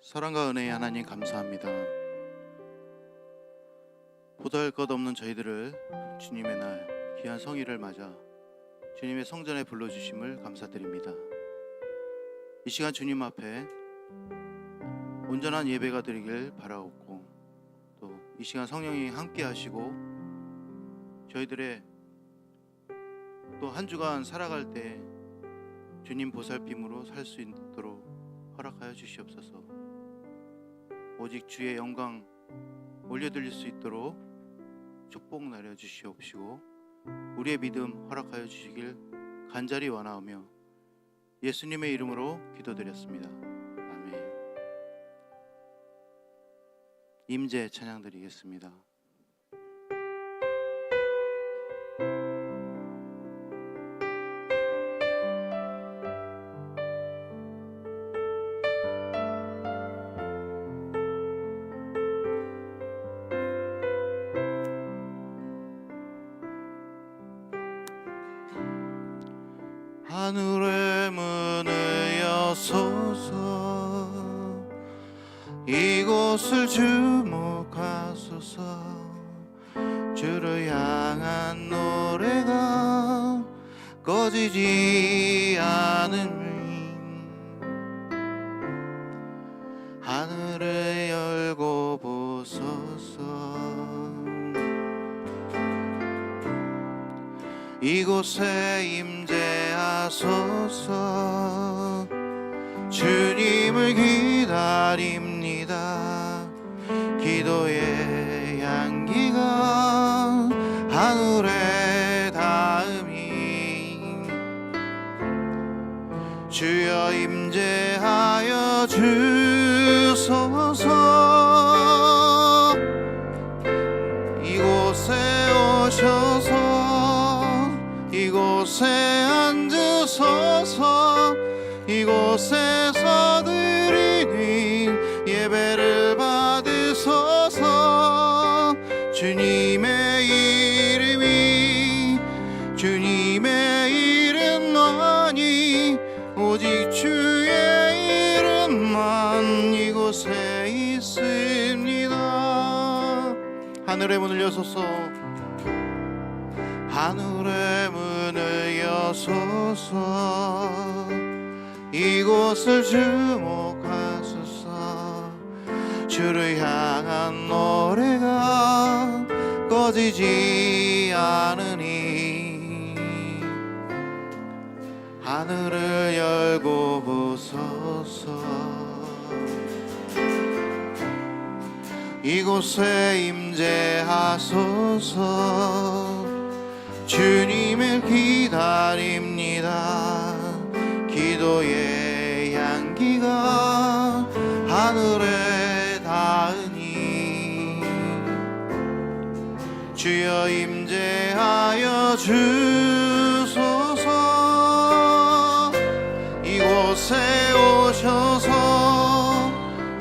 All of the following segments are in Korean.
사랑과 은혜의 하나님 감사합니다. 보잘것없는 저희들을 주님의 날 귀한 성일을 맞아 주님의 성전에 불러주심을 감사드립니다. 이 시간 주님 앞에 온전한 예배가 드리길 바라옵고, 또 이 시간 성령이 함께 하시고 저희들의 또 한 주간 살아갈 때 주님 보살핌으로 살 수 있도록 허락하여 주시옵소서. 오직 주의 영광 올려드릴 수 있도록 축복 내려 주시옵시고, 우리의 믿음 허락하여 주시길 간절히 원하오며 예수님의 이름으로 기도드렸습니다. 아멘. 임재 찬양 드리겠습니다. 하늘의 문을 여소서, 이곳을 주목하소서. 주를 향한 노래가 꺼지지 않으니 하늘을 열고 보소서. 이곳에 임재하소서. 주님을 기다립니다. 기도의 향기가 하늘에 닿으니 주여 임재하여 주소서. 이곳에 오셔서 이곳에 앉으소서. 이곳에서 드리는 예배를 받으소서. 주님의 이름만이 오직 주의 이름만 이곳에 있습니다. 하늘의 문을 여소서. 하늘의 문을 여소서. 이곳을 주목하소서. 주를 향한 노래가 꺼지지 않으니 하늘을 열고 보소서. 이곳에 임재하소서. 주님을 기다립니다. 기도의 향기가 하늘에 닿으니 주여 임재하여 주소서. 이곳에 오셔서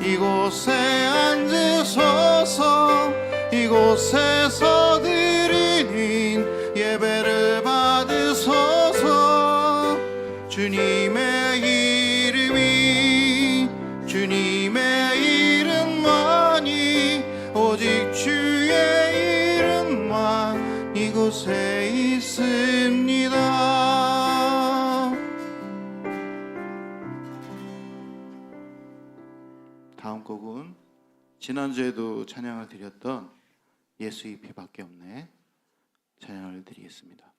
이곳에 앉으소서. 이곳에서 드리는 예배를 받으소서. 주님의 이름만이 오직 주의 이름만 이곳에 있습니다. 다음 곡은 지난주에도 찬양을 드렸던 예수의 피밖에 없네 찬양을 드리겠습니다.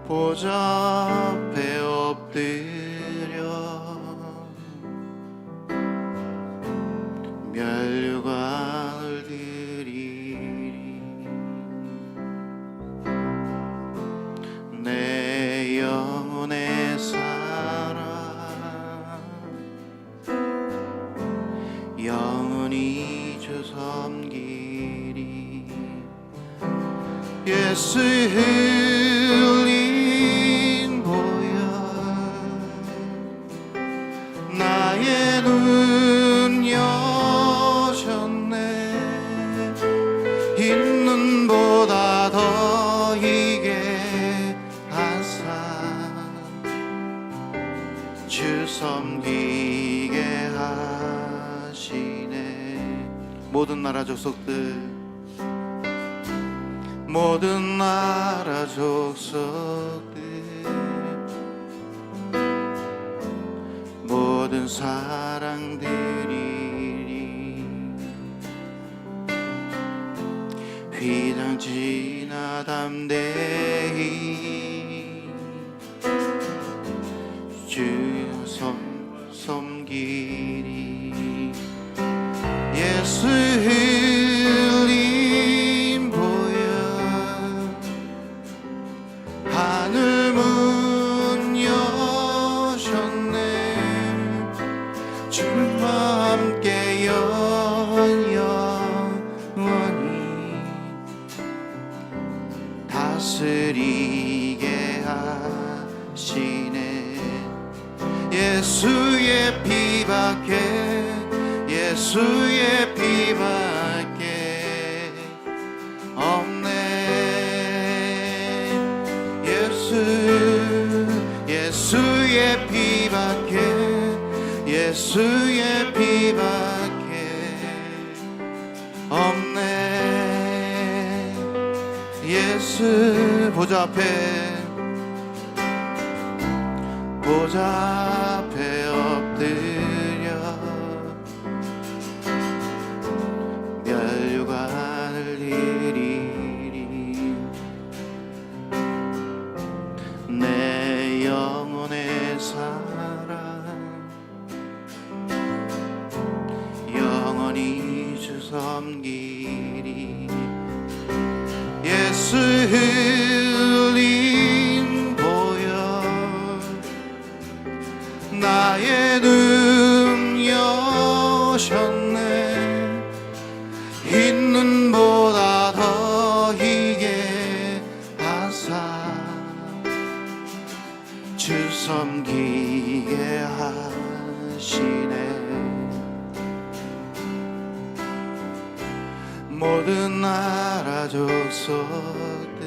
보좌 앞에 엎드려 면류관을 드리리. 내 영혼의 사랑 영원히 주 섬기리. 예수의 흘린 보혈 섬기게 하시네. 모든 나라 족속들, 모든 나라 족속들, 모든 사랑들이 휘장지나 담대히 주 섬기리. 예수 흘림 보여 하늘 문 여셨네. 주와 함께 영원히 다스리게 하시네. 예수의 피밖에, 예수의 피밖에 없네. 예수의 피밖에, 예수의 피밖에 없네. 예수 보좌 앞에 엎드려 면류관을 드리리. 내 영혼의 사랑 영원히 주 섬기리. 예수 흘림 보여 나의 눈 여셨네. 흰 눈보다 더 희게 하사 주 섬기게 하시네. 모든 나라 족속들,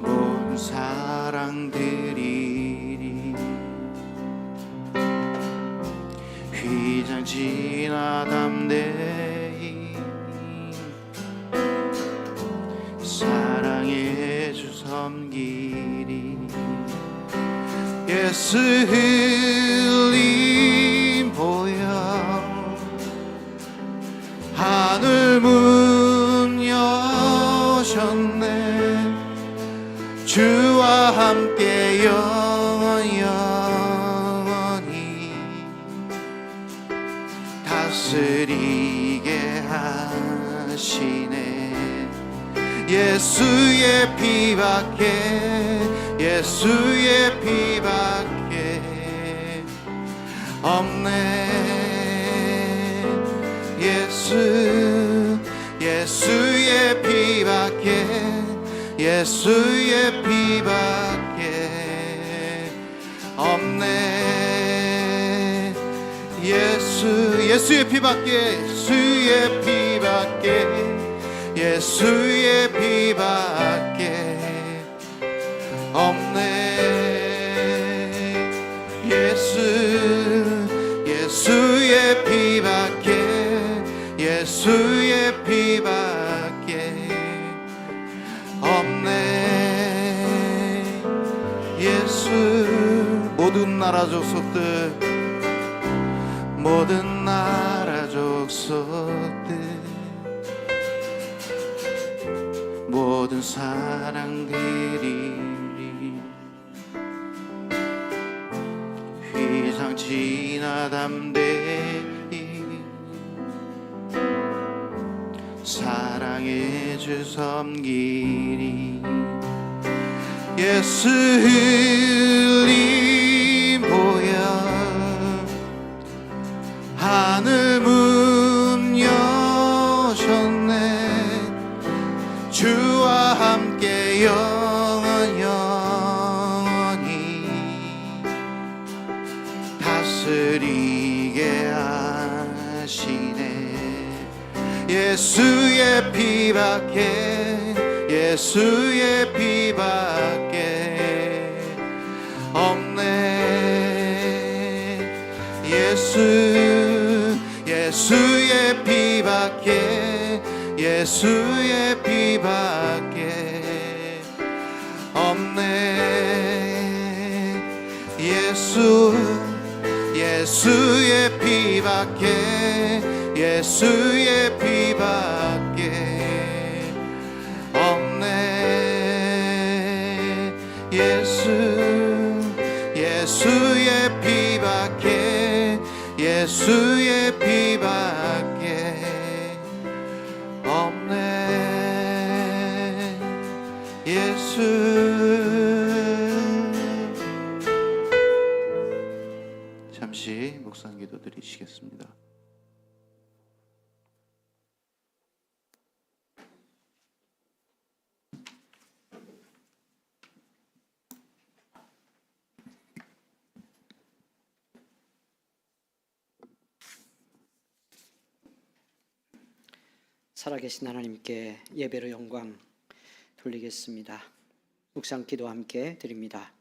모든 사랑들이 휘장지나 담대히 사랑의 주 섬기리. 예수 흘림 보여 하늘 문 여셨네. 주와 함께 영원히 다스리게 하시네. 예수의 피밖에, 예수의 피밖에 없네. 예수의 피밖에, 예수의 피밖에 없네. 예수의 피밖에, 예수의 피밖에, 예수의 피밖에 없네. 예수의 피밖에, 예수의 피밖에 없네. 예수 모든 나라 족속들, 모든 나라 족속들, 모든 사랑들이 휘장지나 담대히 사랑의 주 섬기리. 예수 흘림 보여 하늘 문 여셨네. 주와 함께 영원히 다스리게 하시네. 예수의 피밖에, 예수의 피밖에 없네. 예수의 피밖에, 예수의 피밖에 없네. 예수의 피밖에, 예수의 피밖에 없네. 예수의 피밖에, 예수의 피밖에 없네. 잠시 묵상 기도 드리시겠습니다. 살아계신 하나님께 예배로 영광 돌리겠습니다. 묵상 기도 함께 드립니다.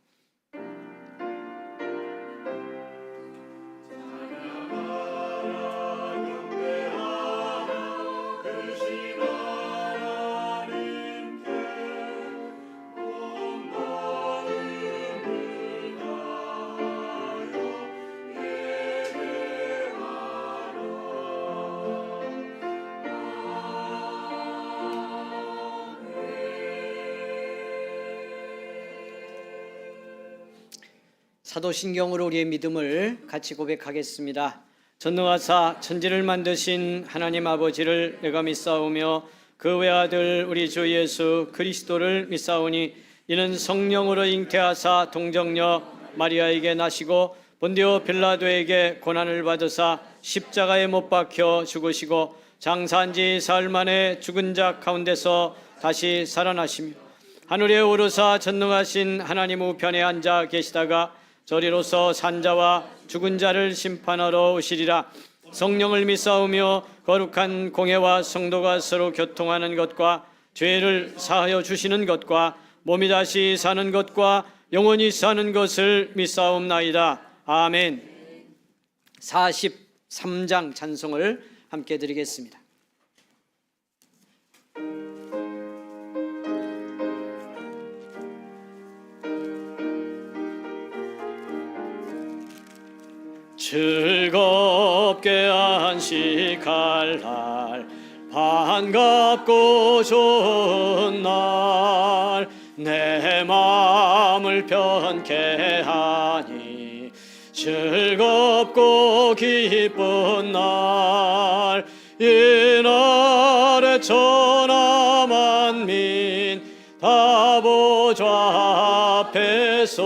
사도신경으로 우리의 믿음을 같이 고백하겠습니다. 전능하사 천지를 만드신 하나님 아버지를 내가 믿사오며 그 외아들 우리 주 예수 그리스도를 믿사오니 이는 성령으로 잉태하사 동정녀 마리아에게 나시고 본디오 빌라도에게 고난을 받으사 십자가에 못 박혀 죽으시고 장사한 지 사흘 만에 죽은 자 가운데서 다시 살아나시며 하늘에 오르사 전능하신 하나님 우편에 앉아 계시다가 저리로서 산자와 죽은 자를 심판하러 오시리라. 성령을 믿사오며 거룩한 공회와 성도가 서로 교통하는 것과 죄를 사하여 주시는 것과 몸이 다시 사는 것과 영원히 사는 것을 믿사옵나이다. 아멘. 43장 찬송을 함께 드리겠습니다. 즐겁게 안식할 날 반갑고 좋은 날 내 마음을 편케 하니 즐겁고 기쁜 날 이날에 천하 만민 다 보좌 앞에서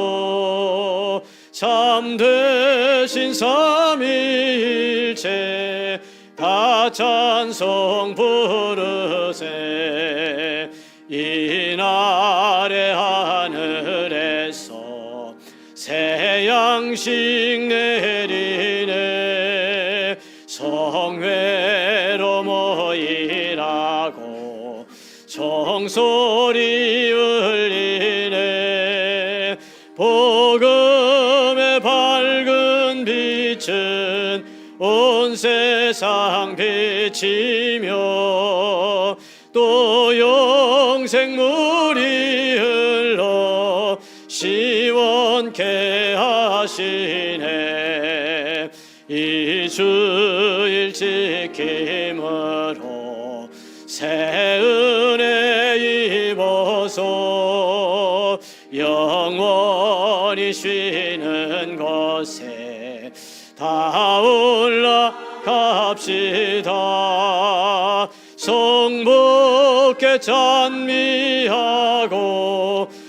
참되신 삼위일체 다 찬송 부르세. 이날의 하늘에서 새 양식 내리네. 성회로 모이라고 종소리 울리네. 복음의 밝은 빛은 온 세상 비치며 또 영생물이 흘러 시원케 하시네. 이 주일 지킴으로 새 은혜 입어서 영원히 쉬는 곳에 다 올라갑시다. 성부께 찬미하고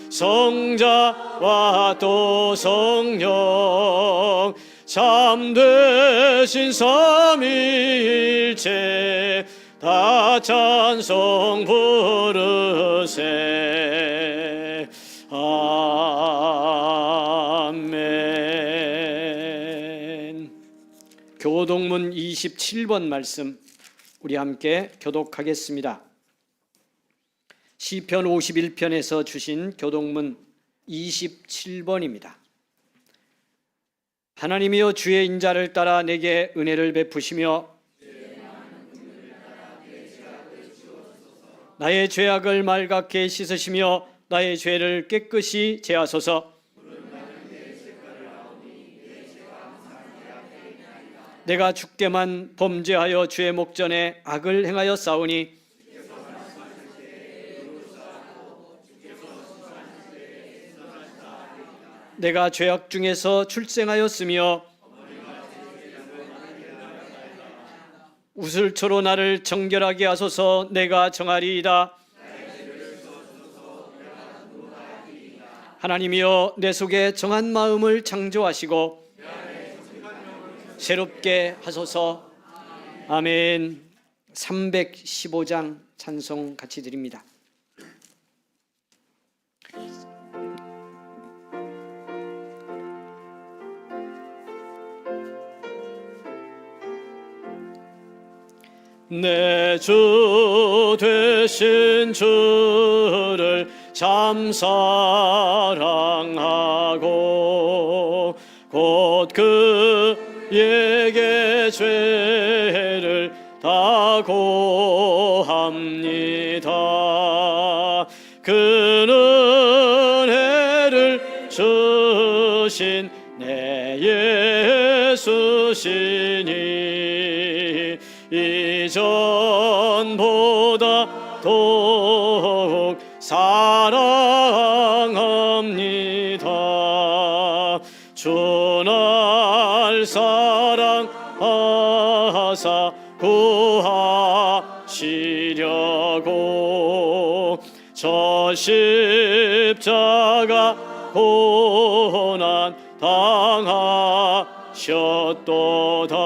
성자와 또 성령 참되신 삼위일체 다 찬송 부르세. 아멘. 교독문 27번 말씀 우리 함께 교독하겠습니다. 시편 51편에서 주신 교독문 27번입니다. 하나님이여 주의 인자를 따라 내게 은혜를 베푸시며 나의 죄악을 말갛게 씻으시며 나의 죄를 깨끗이 제하소서. 내가 주께만 범죄하여 주의 목전에 악을 행하여 싸우니 내가 죄악 중에서 출생하였으며 우슬초로 나를 정결하게 하소서. 내가 정하리이다. 하나님이여 내 속에 정한 마음을 창조하시고 새롭게 하소서. 아멘. 315장 찬송 같이 드립니다. 내 주 되신 주를 참 사랑하고 곧 그에게 죄를 다 고합니다. 그는 은혜를 주신 내 예수시니 이전보다 더욱 사랑합니다. 주 날 사랑하사 구하시려고 저 십자가 고난 당하셨도다.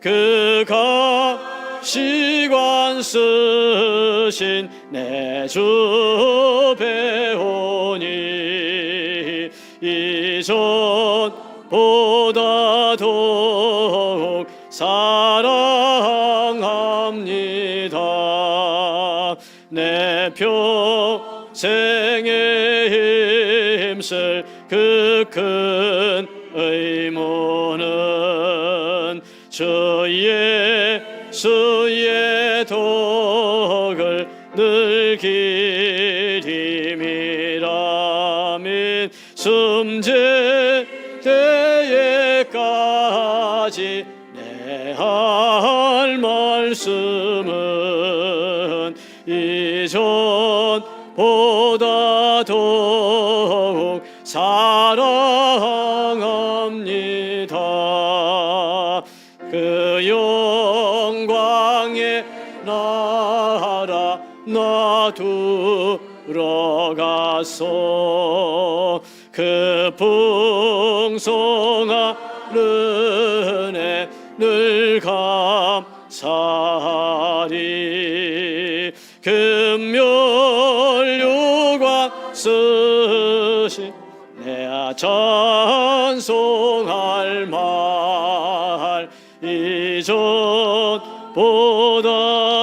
그가 시관 쓰신 내 주 배우니 이전보다 더욱 사랑합니다. 내 평생에 힘쓸 그 큰 의무는 주 예수의 덕을 늘 기림이라. 민 숨질 때에까지 내 할 말씀은 이전보다 더욱 사랑합니다. 그 영광의 나라 나 들어가서 그 풍성한 은혜 늘 감사하리. 금멸류관 쓰신 내 찬송할 말 이전보다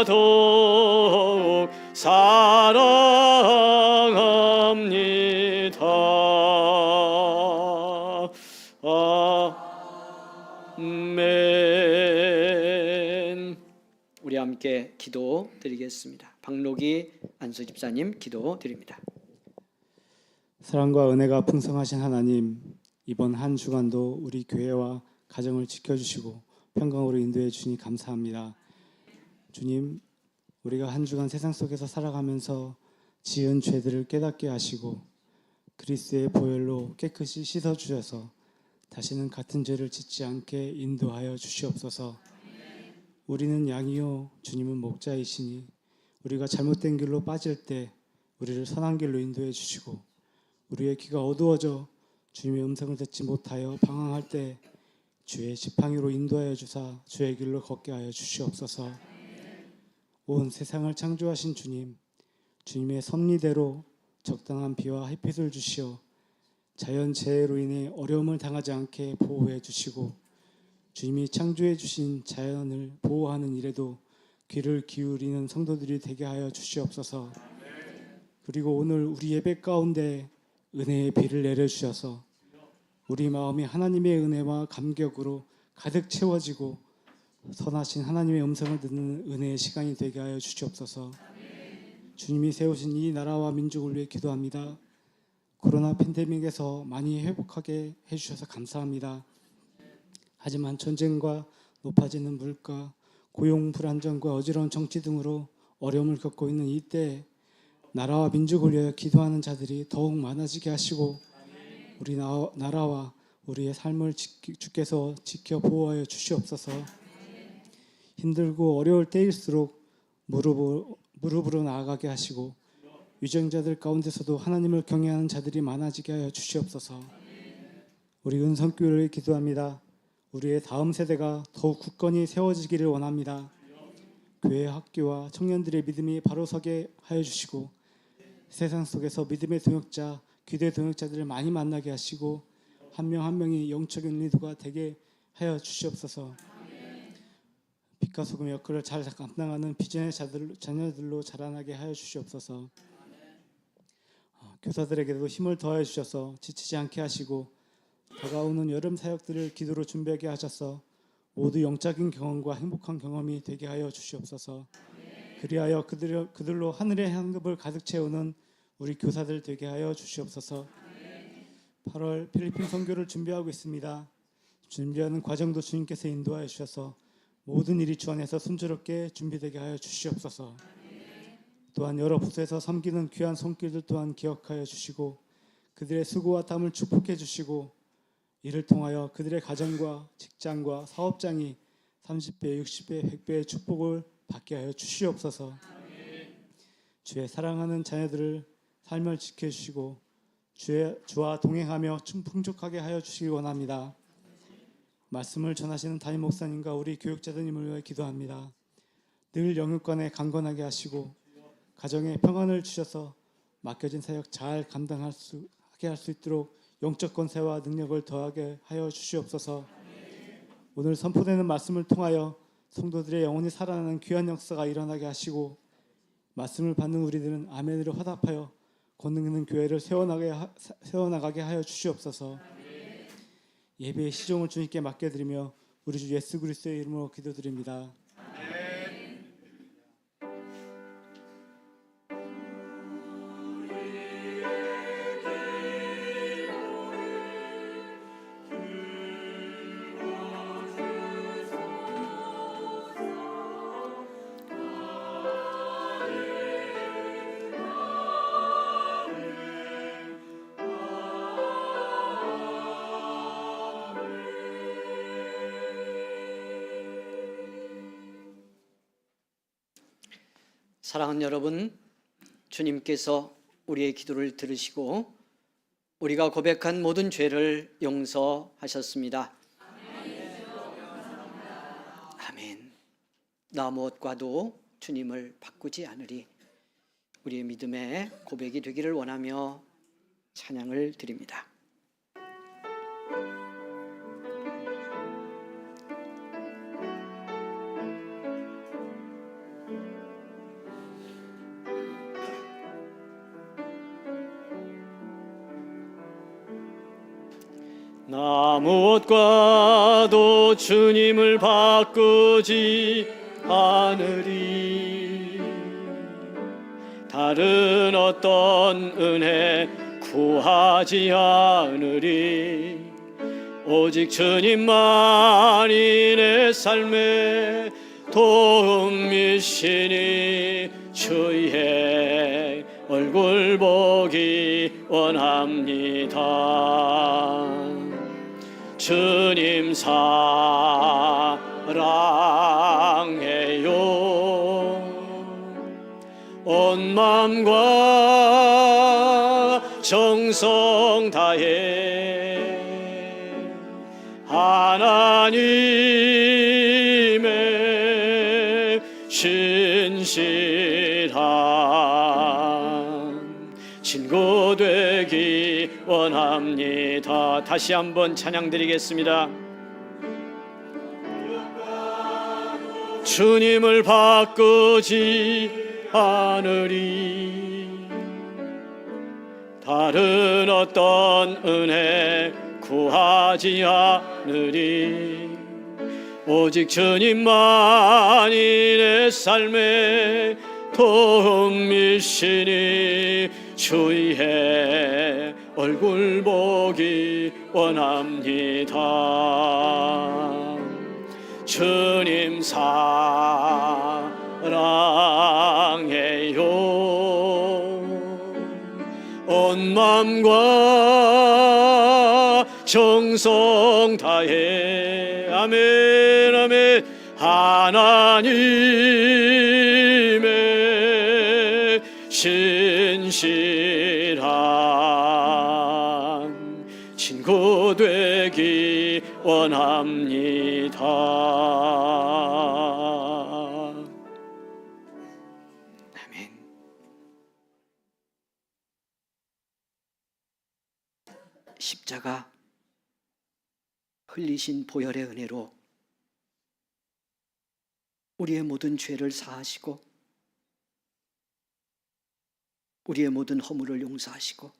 더욱 사랑합니다. 아멘. 우리 함께 기도 드리겠습니다. 박노기 안수 집사님 기도 드립니다. 사랑과 은혜가 풍성하신 하나님, 이번 한 주간도 우리 교회와 가정을 지켜주시고 평강으로 인도해 주시니 감사합니다. 주님, 우리가 한 주간 세상 속에서 살아가면서 지은 죄들을 깨닫게 하시고 그리스도의 보혈로 깨끗이 씻어주셔서 다시는 같은 죄를 짓지 않게 인도하여 주시옵소서. 우리는 양이요 주님은 목자이시니 우리가 잘못된 길로 빠질 때 우리를 선한 길로 인도해 주시고 우리의 귀가 어두워져 주님의 음성을 듣지 못하여 방황할 때 주의 지팡이로 인도하여 주사 주의 길로 걷게 하여 주시옵소서. 온 세상을 창조하신 주님, 주님의 섭리대로 적당한 비와 햇빛을 주시어 자연재해로 인해 어려움을 당하지 않게 보호해 주시고 주님이 창조해 주신 자연을 보호하는 일에도 귀를 기울이는 성도들이 되게 하여 주시옵소서. 그리고 오늘 우리 예배 가운데 은혜의 비를 내려주셔서 우리 마음이 하나님의 은혜와 감격으로 가득 채워지고 선하신 하나님의 음성을 듣는 은혜의 시간이 되게 하여 주시옵소서. 주님이 세우신 이 나라와 민족을 위해 기도합니다. 코로나 팬데믹에서 많이 회복하게 해주셔서 감사합니다. 하지만 전쟁과 높아지는 물가, 고용 불안정과 어지러운 정치 등으로 어려움을 겪고 있는 이때 나라와 민족을 위하여 기도하는 자들이 더욱 많아지게 하시고 우리 나라와 우리의 삶을 주께서 지켜 보호하여 주시옵소서. 힘들고 어려울 때일수록 무릎으로 나아가게 하시고 위정자들 가운데서도 하나님을 경외하는 자들이 많아지게 하여 주시옵소서. 우리 은성교회를 기도합니다. 우리의 다음 세대가 더욱 굳건히 세워지기를 원합니다. 교회 학교와 청년들의 믿음이 바로 서게 하여 주시고 세상 속에서 믿음의 동역자, 기도의 동역자들을 많이 만나게 하시고 한 명 한 명이 영적인 리더가 되게 하여 주시옵소서. 빛과 소금의 역할을 잘 감당하는 비전의 자녀들로 자라나게 하여 주시옵소서. 교사들에게도 힘을 더하여 주셔서 지치지 않게 하시고 다가오는 여름 사역들을 기도로 준비하게 하셔서 모두 영적인 경험과 행복한 경험이 되게 하여 주시옵소서. 그리하여 그들로 하늘의 향급을 가득 채우는 우리 교사들 되게 하여 주시옵소서. 8월 필리핀 선교를 준비하고 있습니다. 준비하는 과정도 주님께서 인도하여 주셔서 모든 일이 주 안에서 순조롭게 준비되게 하여 주시옵소서. 또한 여러 부서에서 섬기는 귀한 손길들 또한 기억하여 주시고 그들의 수고와 땀을 축복해 주시고 이를 통하여 그들의 가정과 직장과 사업장이 30배, 60배, 100배의 축복을 받게 하여 주시옵소서. 주의 사랑하는 자녀들을 삶을 지켜주시고 주와 동행하며 풍족하게 하여 주시기 원합니다. 말씀을 전하시는 담임 목사님과 우리 교육자들님을 위해 기도합니다. 늘 영육간에 강건하게 하시고 가정에 평안을 주셔서 맡겨진 사역 잘 감당하게 할 수 있도록 영적 권세와 능력을 더하게 하여 주시옵소서. 오늘 선포되는 말씀을 통하여 성도들의 영혼이 살아나는 귀한 역사가 일어나게 하시고 말씀을 받는 우리들은 아멘으로 화답하여 권능 있는 교회를 세워나가게 하여 주시옵소서. 예배의 시종을 주님께 맡겨드리며 우리 주 예수 그리스도의 이름으로 기도드립니다. 사랑하는 여러분, 주님께서 우리의 기도를 들으시고 우리가 고백한 모든 죄를 용서하셨습니다. 아멘. 나 무엇과도 주님을 바꾸지 않으리. 우리의 믿음의 고백이 되기를 원하며 찬양을 드립니다. 나 무엇과도 주님을 바꾸지 않으리. 다른 어떤 은혜 구하지 않으리. 오직 주님만이 내 삶의 도움이시니 주의 얼굴 보기 원합니다. 주님 사랑해요. 온 마음과 정성 다해 하나님의 신실한 친구 되기 원합니다. 다시 한번 찬양 드리겠습니다. 주님을 바꾸지 않으리. 다른 어떤 은혜 구하지 않으리. 오직 주님만이 내 삶의 도움이시니 주의 얼굴 보기 원합니다. 주님 사랑해요. 온 마음과 정성 다해. 아멘 아멘. 하나님의 신실한 친구 되기 원합니다. 아멘. 십자가 흘리신 보혈의 은혜로 우리의 모든 죄를 사하시고 우리의 모든 허물을 용서하시고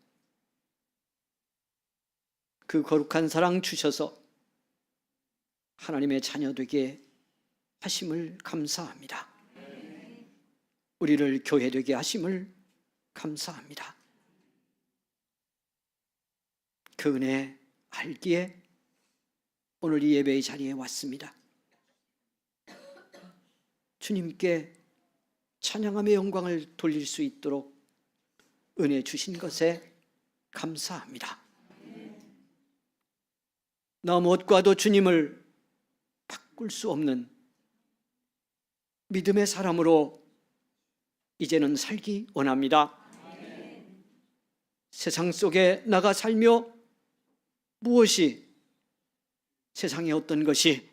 그 거룩한 사랑 주셔서 하나님의 자녀 되게 하심을 감사합니다. 우리를 교회 되게 하심을 감사합니다. 그 은혜 알기에 오늘 이 예배의 자리에 왔습니다. 주님께 찬양함의 영광을 돌릴 수 있도록 은혜 주신 것에 감사합니다. 나 무엇과도 주님을 바꿀 수 없는 믿음의 사람으로 이제는 살기 원합니다. 세상 속에 나가 살며 무엇이, 세상의 어떤 것이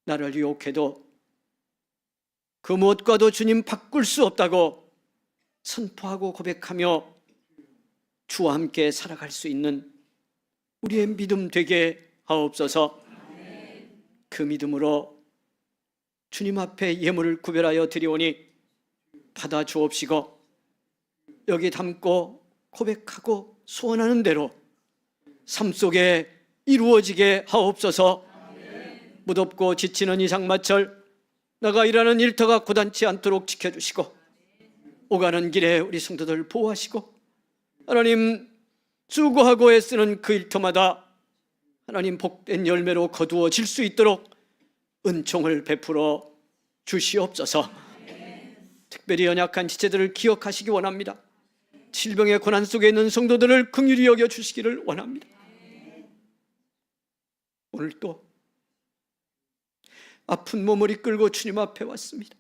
나를 유혹해도 그 무엇과도 주님 바꿀 수 없다고 선포하고 고백하며 주와 함께 살아갈 수 있는 우리의 믿음 되게 하옵소서. 그 믿음으로 주님 앞에 예물을 구별하여 드리오니 받아 주옵시고 여기 담고 고백하고 소원하는 대로 삶 속에 이루어지게 하옵소서. 무덥고 지치는 이 장마철 나가 일하는 일터가 고단치 않도록 지켜주시고 오가는 길에 우리 성도들 보호하시고 하나님 수고하고 애쓰는 그 일터마다 하나님 복된 열매로 거두어질 수 있도록 은총을 베풀어 주시옵소서. 특별히 연약한 지체들을 기억하시기 원합니다. 질병의 고난 속에 있는 성도들을 긍휼히 여겨 주시기를 원합니다. 오늘 또 아픈 몸을 이끌고 주님 앞에 왔습니다.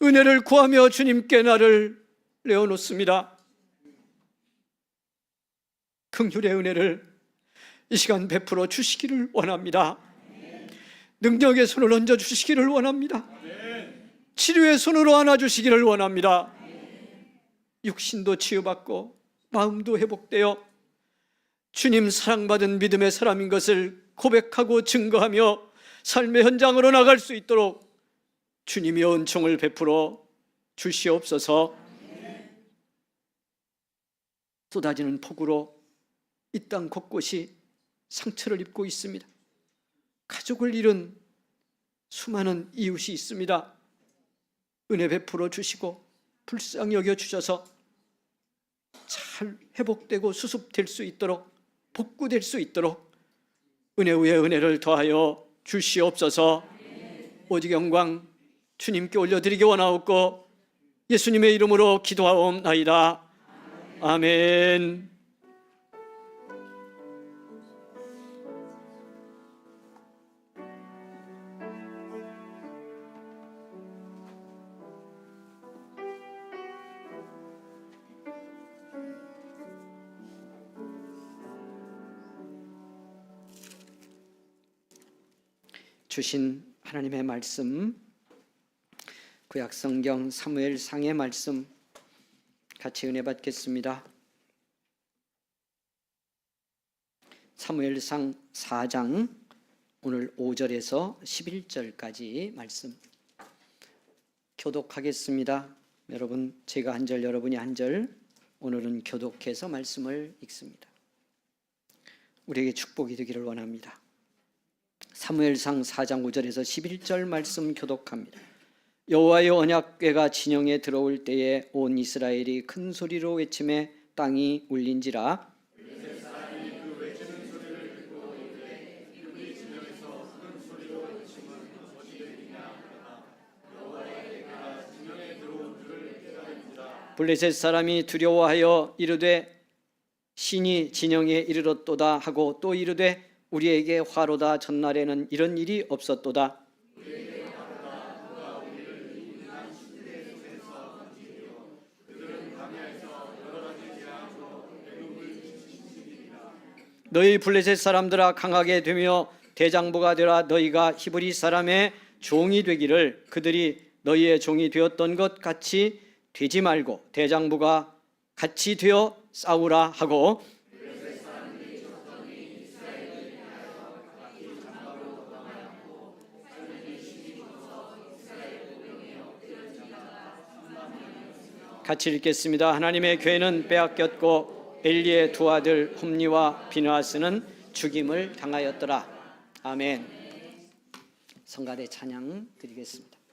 은혜를 구하며 주님께 나를 내어놓습니다. 긍휼의 은혜를 이 시간 베풀어 주시기를 원합니다. 능력의 손을 얹어 주시기를 원합니다. 치료의 손으로 안아주시기를 원합니다. 육신도 치유받고 마음도 회복되어 주님 사랑받은 믿음의 사람인 것을 고백하고 증거하며 삶의 현장으로 나갈 수 있도록 주님이 은총을 베풀어 주시옵소서. 쏟아지는 폭우로 이 땅 곳곳이 상처를 입고 있습니다. 가족을 잃은 수많은 이웃이 있습니다. 은혜 베풀어 주시고 불쌍히 여겨 주셔서 잘 회복되고 수습될 수 있도록, 복구될 수 있도록 은혜 위에 은혜를 더하여 주시옵소서. 오직 영광 주님께 올려드리기 원하옵고 예수님의 이름으로 기도하옵나이다. 아멘. 주신 하나님의 말씀, 구약성경 사무엘상의 말씀 같이 은혜 받겠습니다. 사무엘상 4장 오늘 5절에서 11절까지 말씀 교독하겠습니다. 여러분, 제가 한 절, 여러분이 한 절, 오늘은 교독해서 말씀을 읽습니다. 우리에게 축복이 되기를 원합니다. 사무엘상 4장 5절에서 11절 말씀 교독합니다. 여호와의 언약궤가 진영에 들어올 때에 온 이스라엘이 큰 소리로 외치매 땅이 울린지라. 블레셋 사람이 두려워하여 이르되 신이 진영에 이르렀도다 하고 또 이르되 우리에게 화로다. 전날에는 이런 일이 없었도다. 너희 블레셋 사람들아 강하게 되며 대장부가 되라. 너희가 히브리 사람의 종이 되기를 그들이 너희의 종이 되었던 것 같이 되지 말고 대장부가 같이 되어 싸우라 하고 같이 읽겠습니다. 하나님의 교회는 빼앗겼고 엘리의 두 아들 홈니와 비느하스는 죽임을 당하였더라. 아멘. 성가대 찬양 드리겠습니다.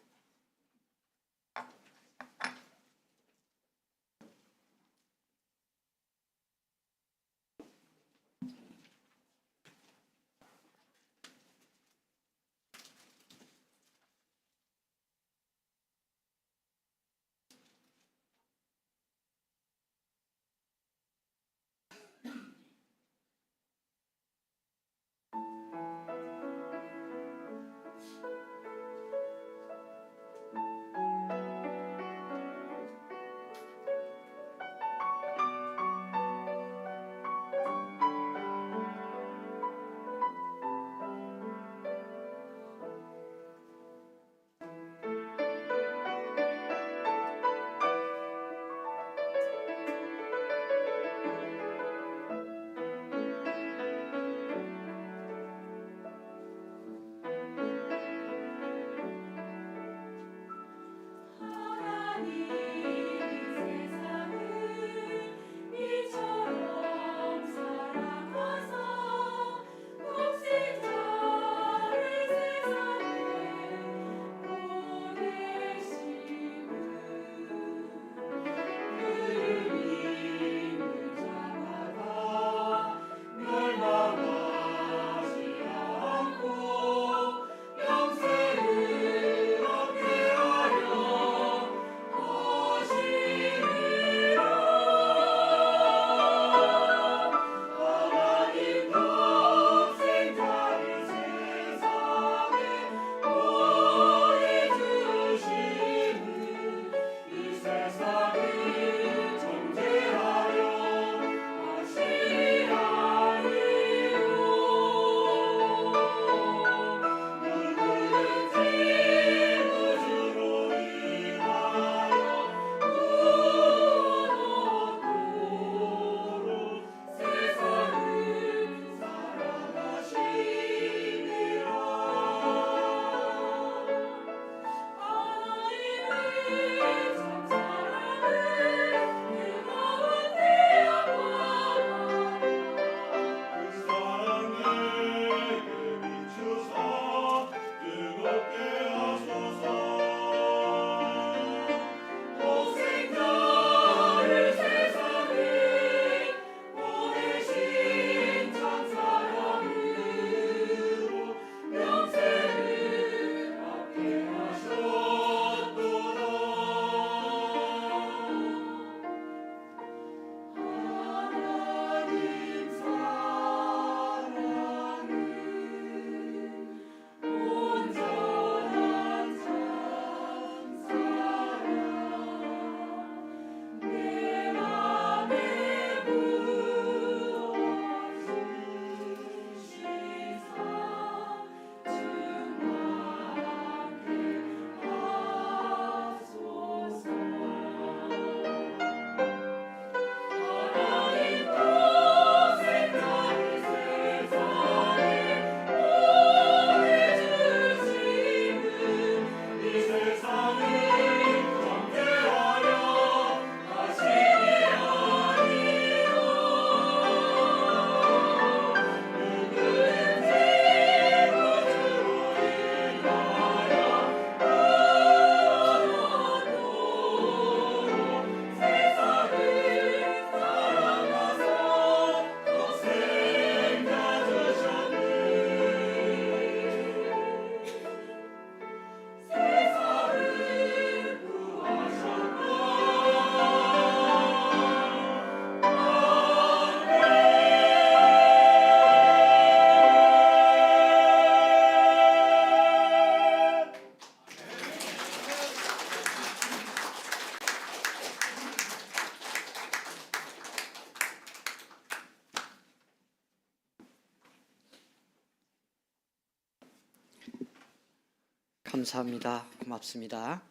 감사합니다. 고맙습니다.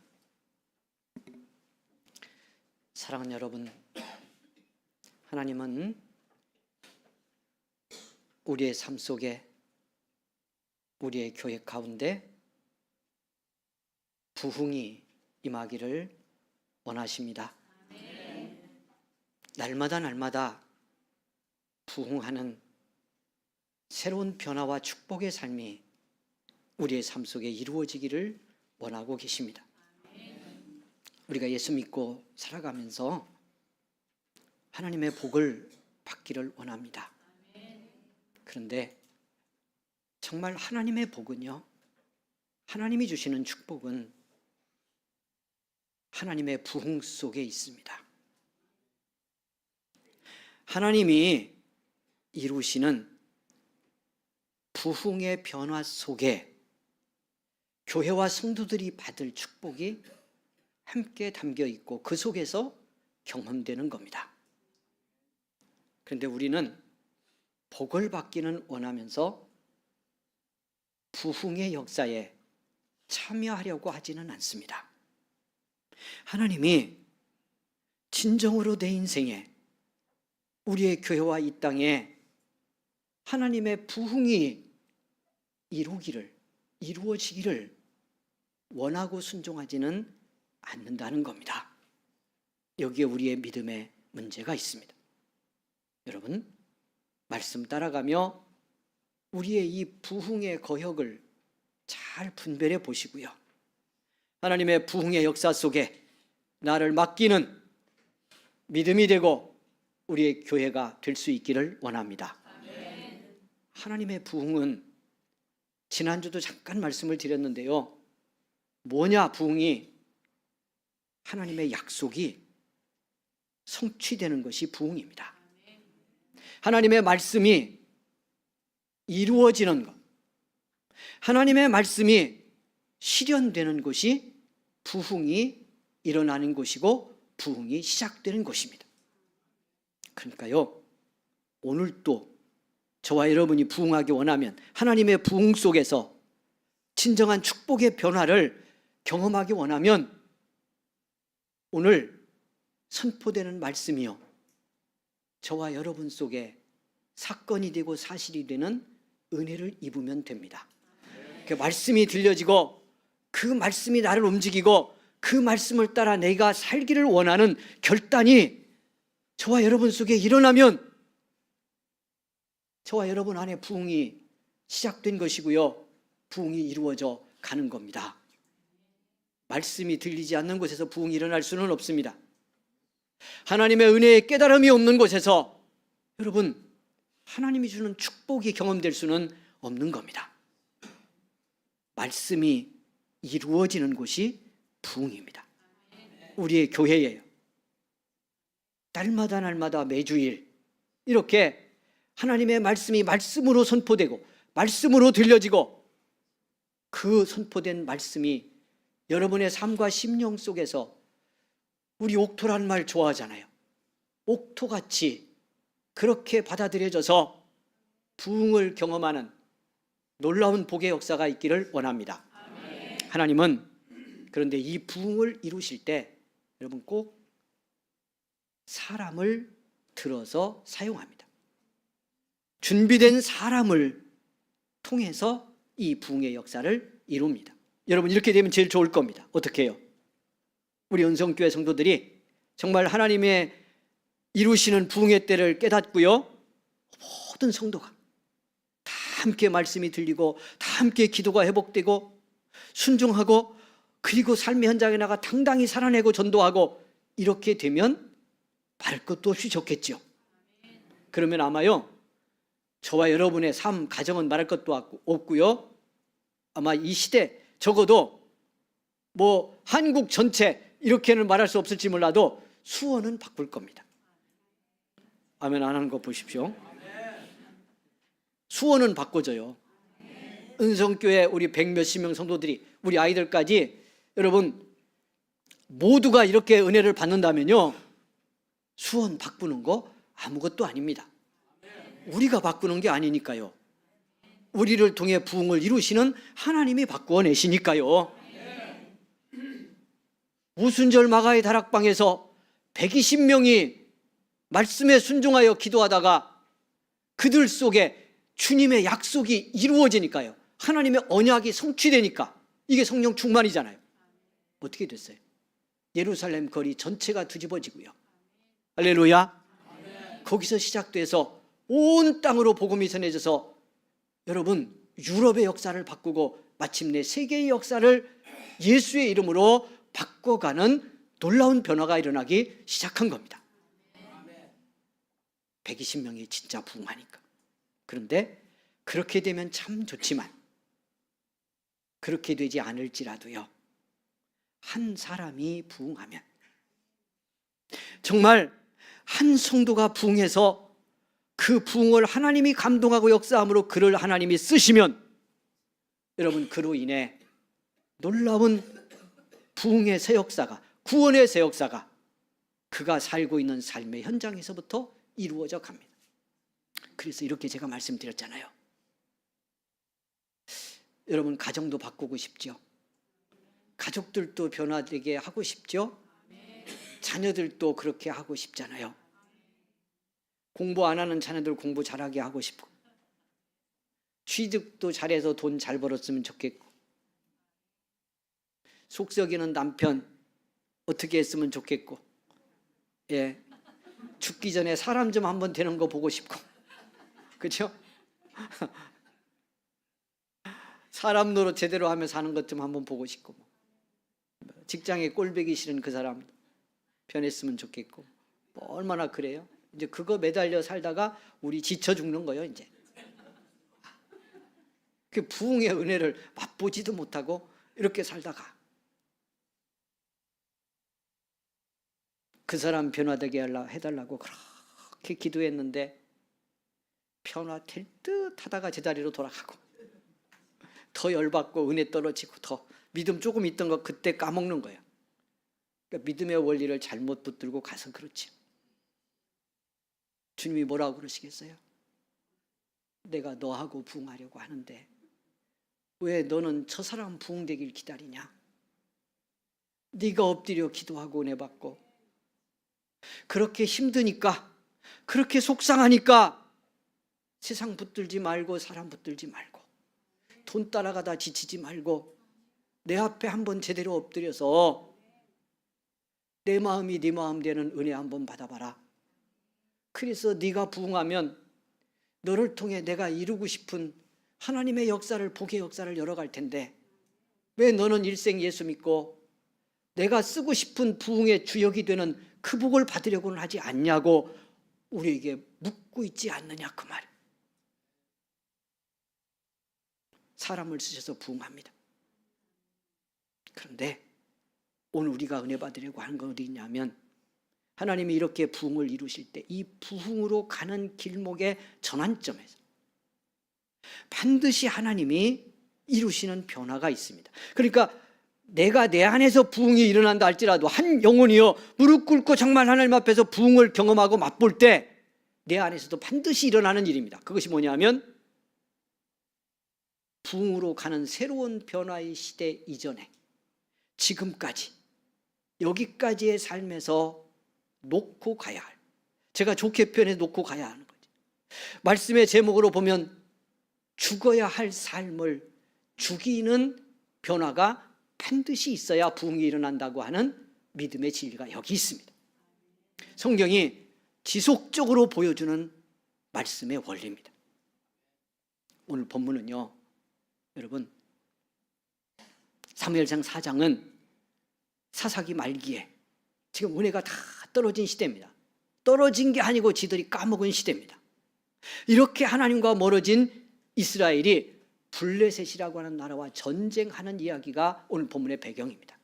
사랑하는 여러분, 하나님은 우리의 삶 속에, 우리의 교회 가운데 부흥이 임하기를 원하십니다. 날마다 부흥하는 새로운 변화와 축복의 삶이 우리의 삶 속에 이루어지기를 원하고 계십니다. 우리가 예수 믿고 살아가면서 하나님의 복을 받기를 원합니다. 그런데 정말 하나님의 복은요, 하나님이 주시는 축복은 하나님의 부흥 속에 있습니다. 하나님이 이루시는 부흥의 변화 속에 교회와 성도들이 받을 축복이 함께 담겨 있고 그 속에서 경험되는 겁니다. 그런데 우리는 복을 받기는 원하면서 부흥의 역사에 참여하려고 하지는 않습니다. 하나님이 진정으로 내 인생에, 우리의 교회와 이 땅에 하나님의 부흥이 이루어지기를 원하고 순종하지는 않는다는 겁니다. 여기에 우리의 믿음의 문제가 있습니다. 여러분, 말씀 따라가며 우리의 이 부흥의 거역을 잘 분별해 보시고요. 하나님의 부흥의 역사 속에 나를 맡기는 믿음이 되고 우리의 교회가 될 수 있기를 원합니다. 하나님의 부흥은 지난주도 잠깐 말씀을 드렸는데요. 뭐냐 부흥이? 하나님의 약속이 성취되는 것이 부흥입니다. 하나님의 말씀이 이루어지는 것, 하나님의 말씀이 실현되는 것이 부흥이 일어나는 것이고 부흥이 시작되는 것입니다. 그러니까요, 오늘도 저와 여러분이 부흥하기 원하면, 하나님의 부흥 속에서 진정한 축복의 변화를 경험하기 원하면 오늘 선포되는 말씀이요, 저와 여러분 속에 사건이 되고 사실이 되는 은혜를 입으면 됩니다. 그 말씀이 들려지고 그 말씀이 나를 움직이고 그 말씀을 따라 내가 살기를 원하는 결단이 저와 여러분 속에 일어나면 저와 여러분 안에 부흥이 시작된 것이고요, 부흥이 이루어져 가는 겁니다. 말씀이 들리지 않는 곳에서 부흥이 일어날 수는 없습니다. 하나님의 은혜의 깨달음이 없는 곳에서 여러분, 하나님이 주는 축복이 경험될 수는 없는 겁니다. 말씀이 이루어지는 곳이 부흥입니다. 우리의 교회예요. 날마다 매주일 이렇게 하나님의 말씀이 말씀으로 선포되고 말씀으로 들려지고 그 선포된 말씀이 여러분의 삶과 심령 속에서, 우리 옥토란 말 좋아하잖아요. 옥토같이 그렇게 받아들여져서 부흥을 경험하는 놀라운 복의 역사가 있기를 원합니다. 하나님은 그런데 이 부흥을 이루실 때 여러분 꼭 사람을 들어서 사용합니다. 준비된 사람을 통해서 이 부흥의 역사를 이룹니다. 여러분, 이렇게 되면 제일 좋을 겁니다. 어떻게 해요? 우리 은성교회 성도들이 정말 하나님의 이루시는 부흥의 때를 깨닫고요, 모든 성도가 다 함께 말씀이 들리고 다 함께 기도가 회복되고 순종하고, 그리고 삶의 현장에 나가 당당히 살아내고 전도하고, 이렇게 되면 말할 것도 없이 좋겠죠. 그러면 아마요, 저와 여러분의 삶, 가정은 말할 것도 없고요, 아마 이 시대 적어도 뭐 한국 전체 이렇게는 말할 수 없을지 몰라도 수원은 바꿀 겁니다. 아멘 안 하는 거 보십시오. 수원은 바꿔져요. 은성교회 우리 100몇십 명 성도들이, 우리 아이들까지 여러분 모두가 이렇게 은혜를 받는다면요, 수원 바꾸는 거 아무것도 아닙니다. 우리가 바꾸는 게 아니니까요. 우리를 통해 부흥을 이루시는 하나님이 바꾸어 내시니까요. 오순절 마가의 다락방에서 120명이 말씀에 순종하여 기도하다가 그들 속에 주님의 약속이 이루어지니까요. 하나님의 언약이 성취되니까 이게 성령 충만이잖아요. 어떻게 됐어요? 예루살렘 거리 전체가 뒤집어지고요. 할렐루야. 거기서 시작돼서 온 땅으로 복음이 전해져서 여러분 유럽의 역사를 바꾸고 마침내 세계의 역사를 예수의 이름으로 바꿔가는 놀라운 변화가 일어나기 시작한 겁니다. 120명이 진짜 부흥하니까. 그런데 그렇게 되면 참 좋지만 그렇게 되지 않을지라도요, 한 사람이 부흥하면, 정말 한 성도가 부흥해서 그 부흥을 하나님이 감동하고 역사함으로 그를 하나님이 쓰시면 여러분 그로 인해 놀라운 부흥의 새 역사가, 구원의 새 역사가 그가 살고 있는 삶의 현장에서부터 이루어져 갑니다. 그래서 이렇게 제가 말씀드렸잖아요. 여러분 가정도 바꾸고 싶죠? 가족들도 변화되게 하고 싶죠? 자녀들도 그렇게 하고 싶잖아요. 공부 안 하는 자녀들 공부 잘하게 하고 싶고, 취직도 잘해서 돈 잘 벌었으면 좋겠고, 속 썩이는 남편 어떻게 했으면 좋겠고, 예, 죽기 전에 사람 좀 한번 되는 거 보고 싶고, 그렇죠? 사람 노릇 제대로 하며 사는 것 좀 한번 보고 싶고, 직장에 꼴보기 싫은 그 사람 변했으면 좋겠고, 뭐 얼마나 그래요? 이제 그거 매달려 살다가 우리 지쳐 죽는 거예요. 이제 그 부흥의 은혜를 맛보지도 못하고 이렇게 살다가 그 사람 변화되게 해달라고 그렇게 기도했는데 변화될 듯 하다가 제자리로 돌아가고, 더 열받고 은혜 떨어지고 더 믿음 조금 있던 거 그때 까먹는 거예요. 그러니까 믿음의 원리를 잘못 붙들고 가서 그렇지. 주님이 뭐라고 그러시겠어요? 내가 너하고 부흥하려고 하는데 왜 너는 저 사람 부흥되길 기다리냐? 네가 엎드려 기도하고 은혜 받고 그렇게 힘드니까, 그렇게 속상하니까 세상 붙들지 말고 사람 붙들지 말고 돈 따라가다 지치지 말고 내 앞에 한번 제대로 엎드려서 내 마음이 네 마음 되는 은혜 한번 받아봐라. 그래서 네가 부흥하면 너를 통해 내가 이루고 싶은 하나님의 역사를, 복의 역사를 열어갈 텐데 왜 너는 일생 예수 믿고 내가 쓰고 싶은 부흥의 주역이 되는 그 복을 받으려고는 하지 않냐고 우리에게 묻고 있지 않느냐, 그 말. 사람을 쓰셔서 부흥합니다. 그런데 오늘 우리가 은혜 받으려고 하는 건 어디 있냐면, 하나님이 이렇게 부흥을 이루실 때 이 부흥으로 가는 길목의 전환점에서 반드시 하나님이 이루시는 변화가 있습니다. 그러니까 내가 내 안에서 부흥이 일어난다 할지라도 한 영혼이요 무릎 꿇고 정말 하나님 앞에서 부흥을 경험하고 맛볼 때 내 안에서도 반드시 일어나는 일입니다. 그것이 뭐냐면 부흥으로 가는 새로운 변화의 시대 이전에 지금까지 여기까지의 삶에서 놓고 가야 할, 제가 좋게 표현해 놓고 가야 하는 거죠. 말씀의 제목으로 보면 죽어야 할 삶을 죽이는 변화가 반드시 있어야 부흥이 일어난다고 하는 믿음의 진리가 여기 있습니다. 성경이 지속적으로 보여주는 말씀의 원리입니다. 오늘 본문은요, 여러분 사무엘상 4장은 사사기 말기에 지금 은혜가 다 떨어진 시대입니다. 떨어진 게 아니고 지들이 까먹은 시대입니다. 이렇게 하나님과 멀어진 이스라엘이 블레셋이라고 하는 나라와 전쟁하는 이야기가 오늘 본문의 배경입니다.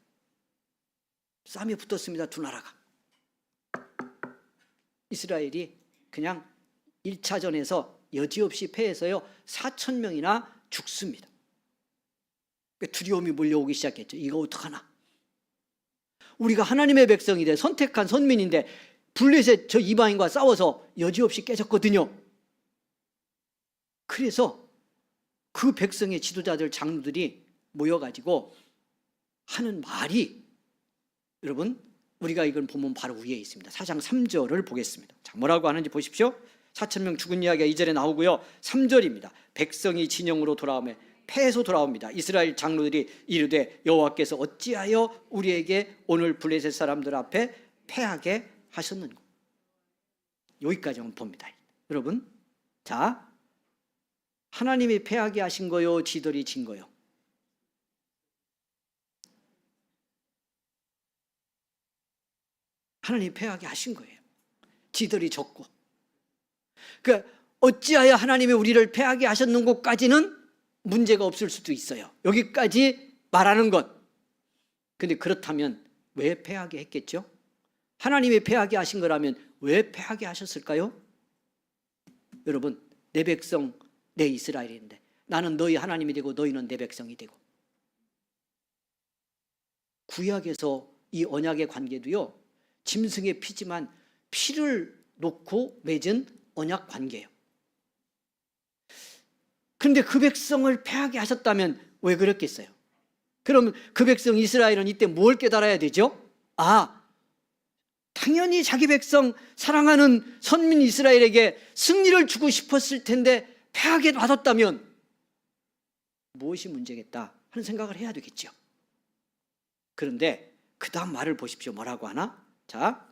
싸움이 붙었습니다. 두 나라가. 이스라엘이 그냥 1차전에서 여지없이 패해서요 4,000명이나 죽습니다. 두려움이 몰려오기 시작했죠. 이거 어떡하나? 우리가 하나님의 백성인데 선택한 선민인데 블레셋 저 이방인과 싸워서 여지없이 깨졌거든요. 그래서 그 백성의 지도자들, 장로들이 모여가지고 하는 말이 여러분, 우리가 이걸 보면 바로 위에 있습니다. 4장 3절을 보겠습니다. 자, 뭐라고 하는지 보십시오. 4,000명 죽은 이야기가 2절에 나오고요. 3절입니다. 백성이 진영으로 돌아오며 패에서 돌아옵니다. 이스라엘 장로들이 이르되 여호와께서 어찌하여 우리에게 오늘 블레셋 사람들 앞에 패하게 하셨는가. 여기까지만 봅니다. 여러분, 자, 하나님이 패하게 하신 거요, 지들이 진 거요? 하나님이 패하게 하신 거예요. 지들이 졌고. 그러니까 어찌하여 하나님이 우리를 패하게 하셨는 것까지는 문제가 없을 수도 있어요. 여기까지 말하는 것. 근데 그렇다면 왜 패하게 했겠죠? 하나님이 패하게 하신 거라면 왜 패하게 하셨을까요? 여러분, 내 백성, 내 이스라엘인데 나는 너희 하나님이 되고 너희는 내 백성이 되고. 구약에서 이 언약의 관계도요, 짐승의 피지만 피를 놓고 맺은 언약 관계예요. 그런데 그 백성을 패하게 하셨다면 왜 그랬겠어요? 그럼 그 백성 이스라엘은 이때 뭘 깨달아야 되죠? 당연히 자기 백성 사랑하는 선민 이스라엘에게 승리를 주고 싶었을 텐데 패하게 놔뒀다면 무엇이 문제겠다 하는 생각을 해야 되겠죠. 그런데 그 다음 말을 보십시오. 뭐라고 하나? 자,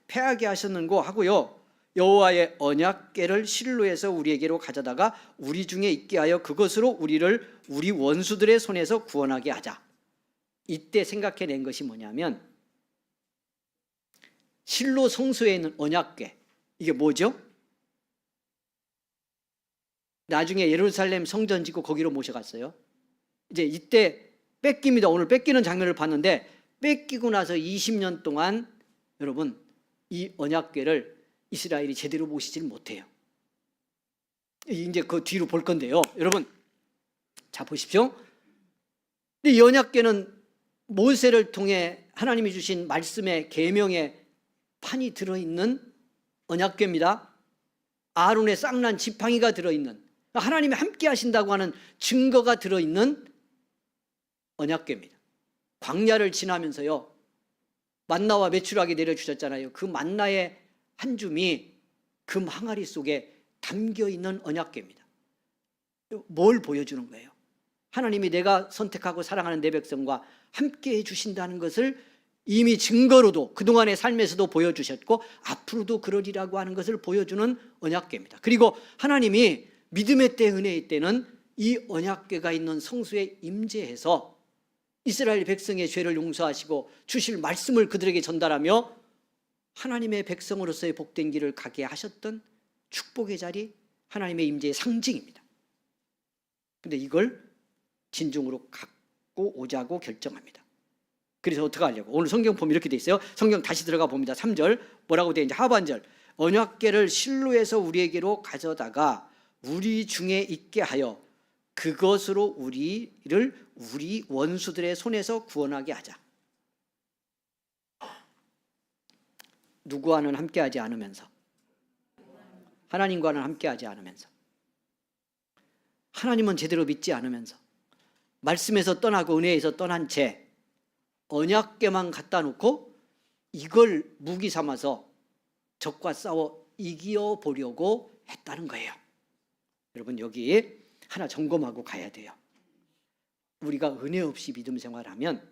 패하게 하셨는고 하고요, 여호와의 언약궤를 실로에서 우리에게로 가져다가 우리 중에 있게 하여 그것으로 우리를 우리 원수들의 손에서 구원하게 하자. 이때 생각해낸 것이 뭐냐면 실로 성소에 있는 언약궤, 이게 뭐죠? 나중에 예루살렘 성전 짓고 거기로 모셔갔어요. 이제 이때 뺏깁니다. 오늘 뺏기는 장면을 봤는데 뺏기고 나서 20년 동안 여러분 이 언약궤를 이스라엘이 제대로 모시질 못해요. 이제 그 뒤로 볼 건데요. 여러분, 자 보십시오. 이 언약궤는 모세를 통해 하나님이 주신 말씀의 계명의 판이 들어있는 언약궤입니다. 아론의 쌍난 지팡이가 들어있는, 하나님이 함께 하신다고 하는 증거가 들어있는 언약궤입니다. 광야를 지나면서요, 만나와 메추라기 내려주셨잖아요. 그 만나의 한 줌이 금 항아리 속에 담겨있는 언약궤입니다. 뭘 보여주는 거예요? 하나님이 내가 선택하고 사랑하는 내 백성과 함께 해주신다는 것을 이미 증거로도 그동안의 삶에서도 보여주셨고 앞으로도 그러리라고 하는 것을 보여주는 언약궤입니다. 그리고 하나님이 믿음의 때, 은혜의 때는 이 언약궤가 있는 성소에 임재해서 이스라엘 백성의 죄를 용서하시고 주실 말씀을 그들에게 전달하며 하나님의 백성으로서의 복된 길을 가게 하셨던 축복의 자리, 하나님의 임재의 상징입니다. 그런데 이걸 진중으로 갖고 오자고 결정합니다. 그래서 어떻게 하려고? 오늘 성경 보면 이렇게 돼 있어요. 성경 다시 들어가 봅니다. 3절 뭐라고 돼 있는지, 하반절 언약궤를 실로에서 우리에게로 가져다가 우리 중에 있게 하여 그것으로 우리를 우리 원수들의 손에서 구원하게 하자. 누구와는 함께하지 않으면서, 하나님과는 함께하지 않으면서, 하나님은 제대로 믿지 않으면서, 말씀에서 떠나고 은혜에서 떠난 채 언약궤만 갖다 놓고 이걸 무기 삼아서 적과 싸워 이겨보려고 했다는 거예요. 여러분, 여기 하나 점검하고 가야 돼요. 우리가 은혜 없이 믿음 생활하면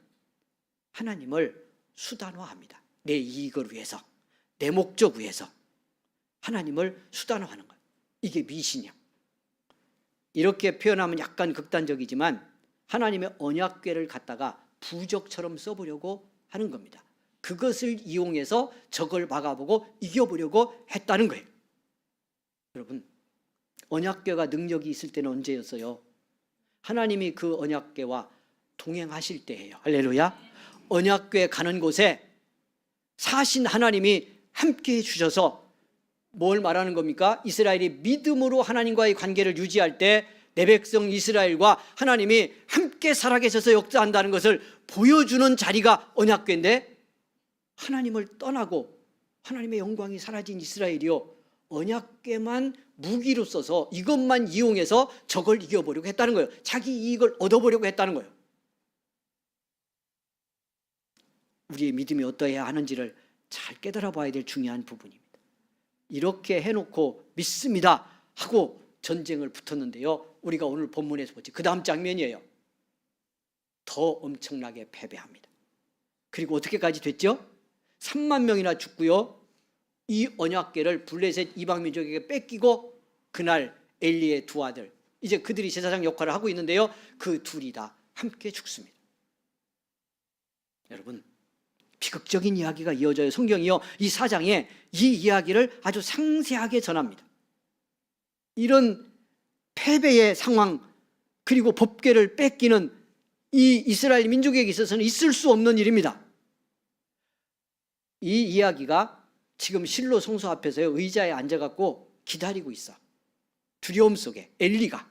하나님을 수단화합니다. 내 이익을 위해서, 내 목적 위해서 하나님을 수단화하는 거예요. 이게 미신이야. 이렇게 표현하면 약간 극단적이지만 하나님의 언약궤를 갖다가 부적처럼 써보려고 하는 겁니다. 그것을 이용해서 적을 막아보고 이겨보려고 했다는 거예요. 여러분, 언약궤가 능력이 있을 때는 언제였어요? 하나님이 그 언약궤와 동행하실 때예요. 할렐루야. 언약궤 가는 곳에 사신 하나님이 함께해 주셔서 뭘 말하는 겁니까? 이스라엘이 믿음으로 하나님과의 관계를 유지할 때 내 백성 이스라엘과 하나님이 함께 살아계셔서 역사한다는 것을 보여주는 자리가 언약궤인데, 하나님을 떠나고 하나님의 영광이 사라진 이스라엘이요, 언약궤만 무기로 써서 이것만 이용해서 적을 이겨보려고 했다는 거예요. 자기 이익을 얻어보려고 했다는 거예요. 우리의 믿음이 어떠해야 하는지를 잘 깨달아 봐야 될 중요한 부분입니다. 이렇게 해놓고 믿습니다 하고 전쟁을 붙었는데요, 우리가 오늘 본문에서 보지 그 다음 장면이에요. 더 엄청나게 패배합니다. 그리고 어떻게까지 됐죠? 3만 명이나 죽고요, 이 언약궤를 블레셋 이방민족에게 뺏기고 그날 엘리의 두 아들, 이제 그들이 제사장 역할을 하고 있는데요, 그 둘이 다 함께 죽습니다. 여러분, 비극적인 이야기가 이어져요. 성경이요, 이 4장에 이 이야기를 아주 상세하게 전합니다. 이런 패배의 상황, 그리고 법궤를 뺏기는 이 이스라엘 민족에게 있어서는 있을 수 없는 일입니다. 이 이야기가 지금 실로 성소 앞에서요, 의자에 앉아갖고 기다리고 있어. 두려움 속에 엘리가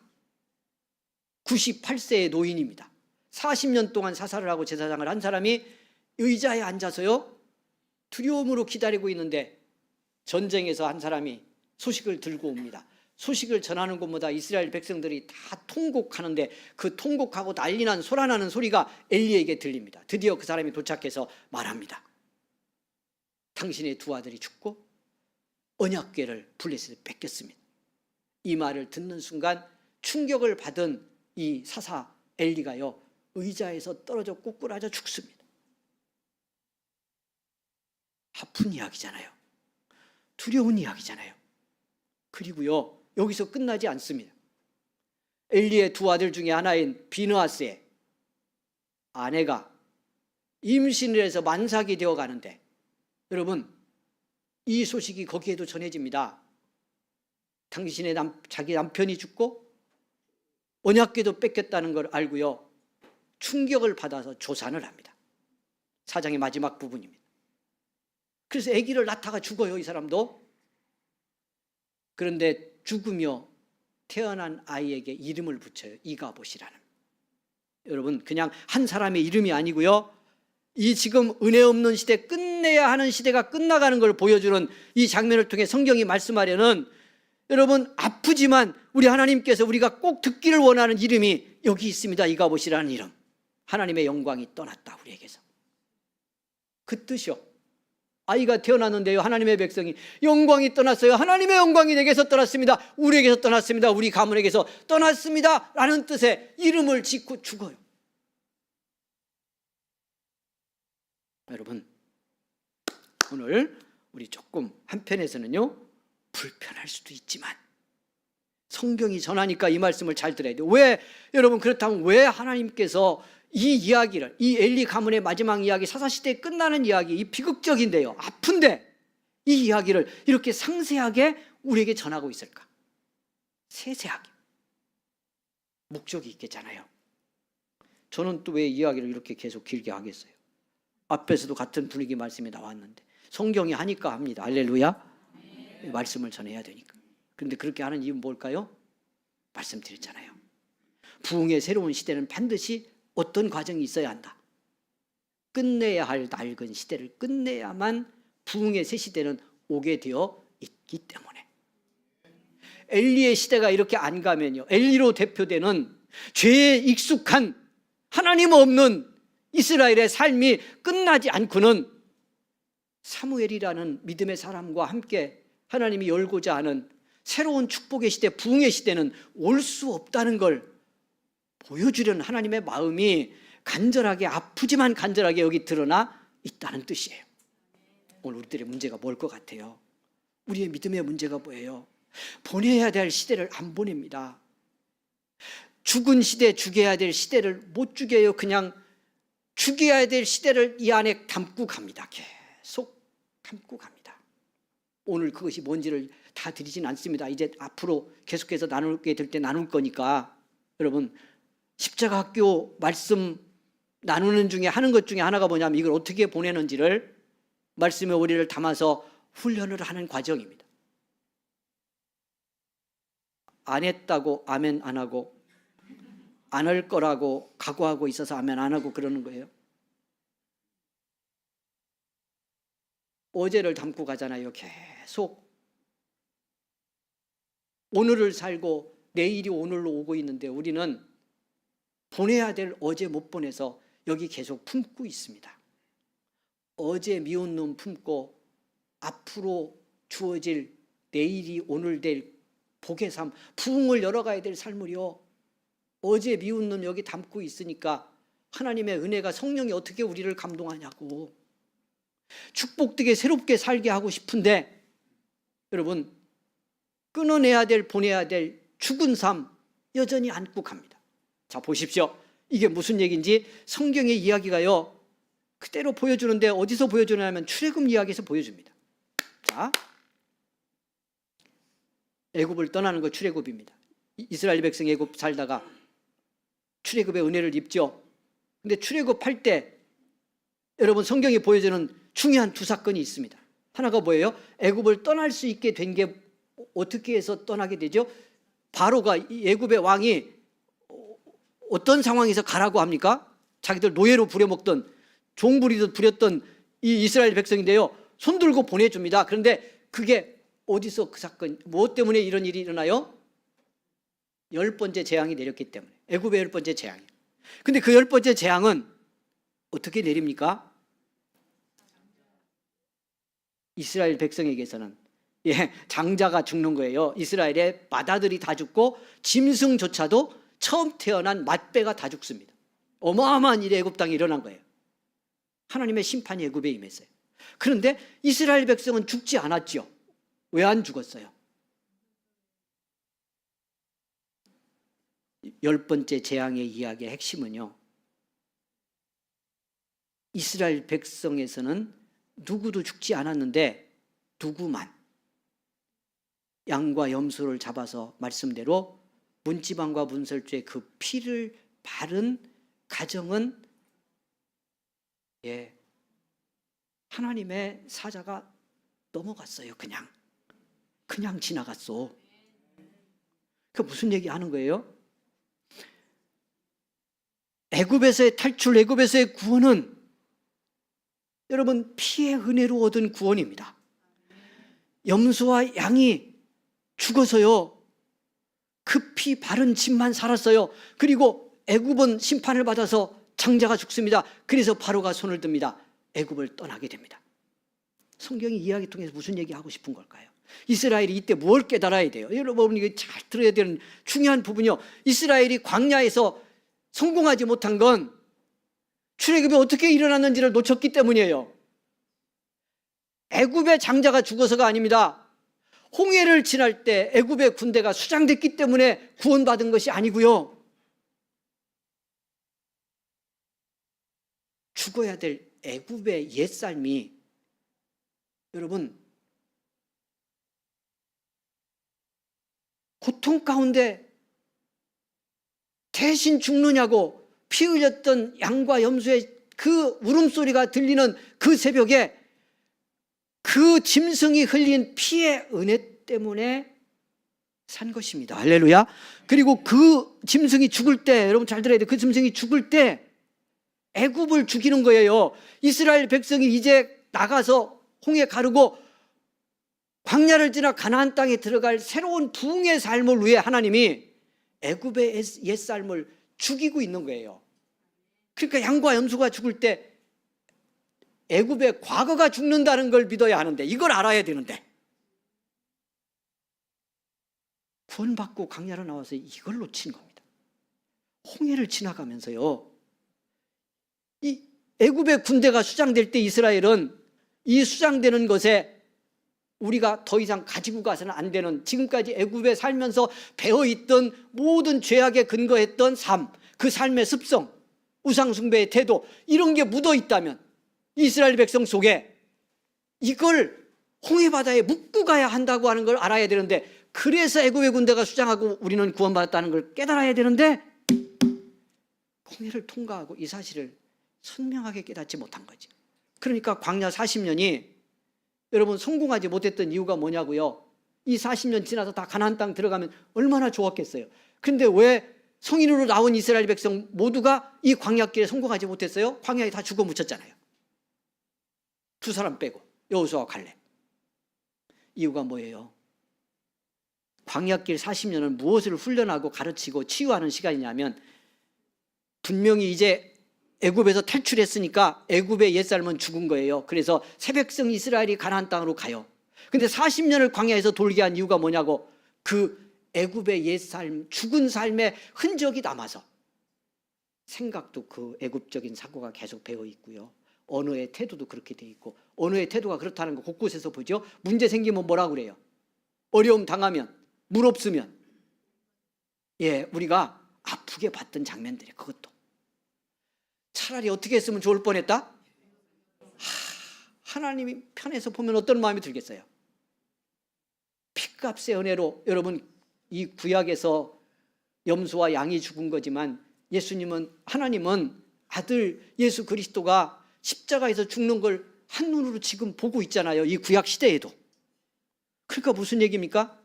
98세의 노인입니다. 40년 동안 사사를 하고 제사장을 한 사람이 의자에 앉아서요, 두려움으로 기다리고 있는데 전쟁에서 한 사람이 소식을 들고 옵니다. 소식을 전하는 곳마다 이스라엘 백성들이 다 통곡하는데 그 통곡하고 난리난 소란하는 소리가 엘리에게 들립니다. 드디어 그 사람이 도착해서 말합니다. 당신의 두 아들이 죽고 언약궤를 블레셋에 뺏겼습니다. 이 말을 듣는 순간 충격을 받은 이 사사 엘리가요, 의자에서 떨어져 꼬꾸라져 죽습니다. 아픈 이야기잖아요. 두려운 이야기잖아요. 그리고요, 여기서 끝나지 않습니다. 엘리의 두 아들 중에 하나인 비느하스의 아내가 임신을 해서 만삭이 되어 가는데, 여러분, 이 소식이 거기에도 전해집니다. 당신의 자기 남편이 죽고 언약궤도 뺏겼다는 걸 알고요, 충격을 받아서 조산을 합니다. 4장의 마지막 부분입니다. 그래서 아기를 낳다가 죽어요, 이 사람도. 그런데 죽으며 태어난 아이에게 이름을 붙여요. 이가봇이라는. 여러분, 그냥 한 사람의 이름이 아니고요, 이 지금 은혜 없는 시대, 끝내야 하는 시대가 끝나가는 걸 보여주는 이 장면을 통해 성경이 말씀하려는, 여러분, 아프지만 우리 하나님께서 우리가 꼭 듣기를 원하는 이름이 여기 있습니다. 이가봇이라는 이름. 하나님의 영광이 떠났다, 우리에게서. 그 뜻이요. 아이가 태어났는데요, 하나님의 백성이 영광이 떠났어요. 하나님의 영광이 내게서 떠났습니다. 우리에게서 떠났습니다. 우리 가문에게서 떠났습니다 라는 뜻의 이름을 짓고 죽어요. 여러분, 오늘 우리 조금 한편에서는요, 불편할 수도 있지만 성경이 전하니까 이 말씀을 잘 들어야 돼요. 왜, 여러분, 그렇다면 왜 하나님께서 이 이야기를, 이 엘리 가문의 마지막 이야기, 사사시대에 끝나는 이야기, 이 비극적인데요, 아픈데 이 이야기를 이렇게 상세하게 우리에게 전하고 있을까? 세세하게. 목적이 있겠잖아요. 저는 또 왜 이야기를 이렇게 계속 길게 하겠어요? 앞에서도 같은 분위기 말씀이 나왔는데 성경이 하니까 합니다. 할렐루야. 말씀을 전해야 되니까. 그런데 그렇게 하는 이유는 뭘까요? 말씀드렸잖아요. 부흥의 새로운 시대는 반드시 어떤 과정이 있어야 한다. 끝내야 할 낡은 시대를 끝내야만 부흥의 새 시대는 오게 되어 있기 때문에. 엘리의 시대가 이렇게 안 가면요, 엘리로 대표되는 죄에 익숙한 하나님 없는 이스라엘의 삶이 끝나지 않고는 사무엘이라는 믿음의 사람과 함께 하나님이 열고자 하는 새로운 축복의 시대, 부흥의 시대는 올 수 없다는 걸 보여주려는 하나님의 마음이 간절하게, 아프지만 간절하게 여기 드러나 있다는 뜻이에요. 오늘 우리들의 문제가 뭘 것 같아요? 우리의 믿음의 문제가 뭐예요? 보내야 될 시대를 안 보냅니다. 죽은 시대, 죽여야 될 시대를 못 죽여요. 그냥 죽여야 될 시대를 이 안에 담고 갑니다. 계속 담고 갑니다. 오늘 그것이 뭔지를 다 드리진 않습니다. 이제 앞으로 계속해서 나누게 될 때 나눌 거니까. 여러분, 십자가 학교 말씀 나누는 중에 하는 것 중에 하나가 뭐냐면 이걸 어떻게 보내는지를 말씀의 오리를 담아서 훈련을 하는 과정입니다. 안 했다고 아멘 안 하고, 안 할 거라고 각오하고 있어서 아멘 안 하고 그러는 거예요. 어제를 담고 가잖아요. 계속 오늘을 살고 내일이 오늘로 오고 있는데 우리는 보내야 될 어제 못 보내서 여기 계속 품고 있습니다. 어제 미운 놈 품고 앞으로 주어질 내일이 오늘 될 복의 삶, 부흥을 열어가야 될 삶을요, 어제 미운 놈 여기 담고 있으니까 하나님의 은혜가, 성령이 어떻게 우리를 감동하냐고. 축복되게 새롭게 살게 하고 싶은데 여러분, 끊어내야 될, 보내야 될 죽은 삶 여전히 안고 갑니다. 자, 보십시오. 이게 무슨 얘기인지 성경의 이야기가요 그대로 보여주는데, 어디서 보여주냐면 출애굽 이야기에서 보여줍니다. 자, 애굽을 떠나는 거 출애굽입니다. 이스라엘 백성이 애굽 살다가 출애굽의 은혜를 입죠. 근데 출애굽할 때 여러분, 성경이 보여주는 중요한 두 사건이 있습니다. 하나가 뭐예요? 애굽을 떠날 수 있게 된 게 어떻게 해서 떠나게 되죠? 바로가, 이 애굽의 왕이 어떤 상황에서 가라고 합니까? 자기들 노예로 부려먹던, 종부리듯 부렸던 이 이스라엘 백성인데요, 손들고 보내줍니다. 그런데 그게 어디서, 그 사건 무엇 때문에 이런 일이 일어나요? 10번째 재앙이 내렸기 때문에. 애굽의 10번째 재앙이. 근데 그 10번째 재앙은 어떻게 내립니까? 이스라엘 백성에게서는 장자가 죽는 거예요. 이스라엘의 맏아들이 다 죽고 짐승조차도 처음 태어난 맏배가 다 죽습니다. 어마어마한 일이 애굽 땅에 일어난 거예요. 하나님의 심판이 애굽에 임했어요. 그런데 이스라엘 백성은 죽지 않았죠. 왜 안 죽었어요? 10번째 재앙의 이야기의 핵심은요, 이스라엘 백성에서는 누구도 죽지 않았는데 누구만 양과 염소를 잡아서 말씀대로 문지방과 문설주의 그 피를 바른 가정은 하나님의 사자가 넘어갔어요. 그냥 지나갔어. 그 무슨 얘기 하는 거예요? 애굽에서의 탈출, 애굽에서의 구원은 여러분 피의 은혜로 얻은 구원입니다. 염소와 양이 죽어서요, 그 피 바른 집만 살았어요. 그리고 애굽은 심판을 받아서 장자가 죽습니다. 그래서 바로가 손을 듭니다. 애굽을 떠나게 됩니다. 성경이 이야기 통해서 무슨 얘기하고 싶은 걸까요? 이스라엘이 이때 뭘 깨달아야 돼요? 여러분, 이거 잘 들어야 되는 중요한 부분이요, 이스라엘이 광야에서 성공하지 못한 건 출애굽이 어떻게 일어났는지를 놓쳤기 때문이에요. 애굽의 장자가 죽어서가 아닙니다. 홍해를 지날 때 애굽의 군대가 수장됐기 때문에 구원받은 것이 아니고요, 죽어야 될 애굽의 옛삶이 여러분 고통 가운데 대신 죽느냐고 피 흘렸던 양과 염소의 그 울음소리가 들리는 그 새벽에 그 짐승이 흘린 피의 은혜 때문에 산 것입니다. 할렐루야. 그리고 그 짐승이 죽을 때, 여러분 잘 들어야 돼요. 그 짐승이 죽을 때 애굽을 죽이는 거예요. 이스라엘 백성이 이제 나가서 홍해 가르고 광야를 지나 가나안 땅에 들어갈 새로운 부흥의 삶을 위해 하나님이 애굽의 옛삶을 죽이고 있는 거예요. 그러니까 양과 염소가 죽을 때 애굽의 과거가 죽는다는 걸 믿어야 하는데, 이걸 알아야 되는데, 구원받고 광야로 나와서 이걸 놓친 겁니다. 홍해를 지나가면서요, 이 애굽의 군대가 수장될 때 이스라엘은 이 수장되는 것에 우리가 더 이상 가지고 가서는 안 되는, 지금까지 애굽에 살면서 배어있던 모든 죄악에 근거했던 삶, 그 삶의 습성, 우상숭배의 태도, 이런 게 묻어있다면 이스라엘 백성 속에 이걸 홍해바다에 묻고 가야 한다고 하는 걸 알아야 되는데, 그래서 애굽의 군대가 수장하고 우리는 구원받았다는 걸 깨달아야 되는데, 홍해를 통과하고 이 사실을 선명하게 깨닫지 못한 거지. 그러니까 광야 40년이 여러분 성공하지 못했던 이유가 뭐냐고요? 이 40년 지나서 다 가나안 땅 들어가면 얼마나 좋았겠어요. 그런데 왜 성인으로 나온 이스라엘 백성 모두가 이 광야길에 성공하지 못했어요? 광야에 다 죽어 묻혔잖아요. 두 사람 빼고, 여호수아와 갈렙. 이유가 뭐예요? 광야길 40년은 무엇을 훈련하고 가르치고 치유하는 시간이냐면, 분명히 이제 애굽에서 탈출했으니까 애굽의 옛사람은 죽은 거예요. 그래서 새 백성 이스라엘이 가나안 땅으로 가요. 근데 40년을 광야에서 돌게 한 이유가 뭐냐고, 그 애굽의 옛삶, 죽은 삶의 흔적이 남아서 생각도 그 애굽적인 사고가 계속 배어 있고요. 언어의 태도도 그렇게 돼 있고, 언어의 태도가 그렇다는 거 곳곳에서 보죠. 문제 생기면 뭐라고 그래요? 어려움 당하면, 물 없으면, 우리가 아프게 봤던 장면들이, 그것도 차라리 어떻게 했으면 좋을 뻔했다? 하나님이 편에서 보면 어떤 마음이 들겠어요? 피값의 은혜로, 여러분, 이 구약에서 염소와 양이 죽은 거지만 예수님은, 하나님은 아들 예수 그리스도가 십자가에서 죽는 걸 한눈으로 지금 보고 있잖아요. 이 구약 시대에도. 그러니까 무슨 얘기입니까?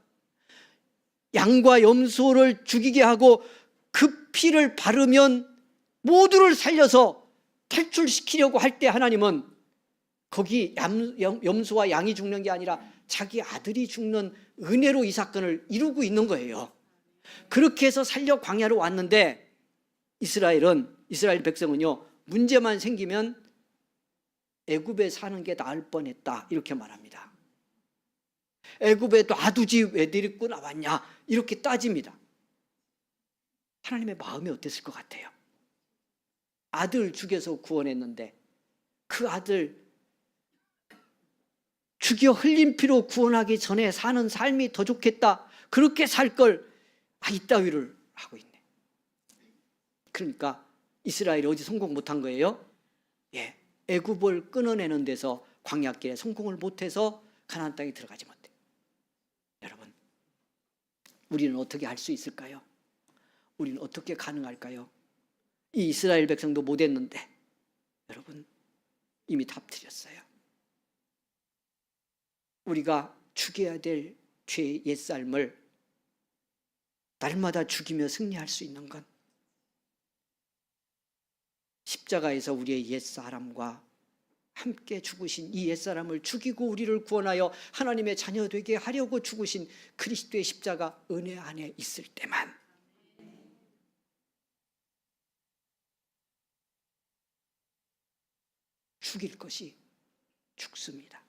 양과 염소를 죽이게 하고 그 피를 바르면 모두를 살려서 탈출시키려고 할 때 하나님은 거기 염소와 양이 죽는 게 아니라 자기 아들이 죽는 은혜로 이 사건을 이루고 있는 거예요. 그렇게 해서 살려 광야로 왔는데 이스라엘 백성은요, 문제만 생기면 애굽에 사는 게 나을 뻔했다 이렇게 말합니다. 애굽에 놔두지 왜 데리고 나왔냐 이렇게 따집니다. 하나님의 마음이 어땠을 것 같아요? 아들 죽여서 구원했는데 그 아들 죽여 흘린 피로 구원하기 전에 사는 삶이 더 좋겠다, 그렇게 살 걸 이따위를 하고 있네. 그러니까 이스라엘이 어디 성공 못한 거예요? 애굽을 끊어내는 데서 광야길에 성공을 못해서 가나안 땅에 들어가지 못해. 여러분, 우리는 어떻게 할 수 있을까요? 우리는 어떻게 가능할까요? 이 이스라엘 백성도 못했는데 여러분, 이미 답 드렸어요. 우리가 죽여야 될 죄의 옛삶을 날마다 죽이며 승리할 수 있는 건 십자가에서 우리의 옛사람과 함께 죽으신 이 옛사람을 죽이고 우리를 구원하여 하나님의 자녀 되게 하려고 죽으신 그리스도의 십자가 은혜 안에 있을 때만, 죽일 것이 죽습니다.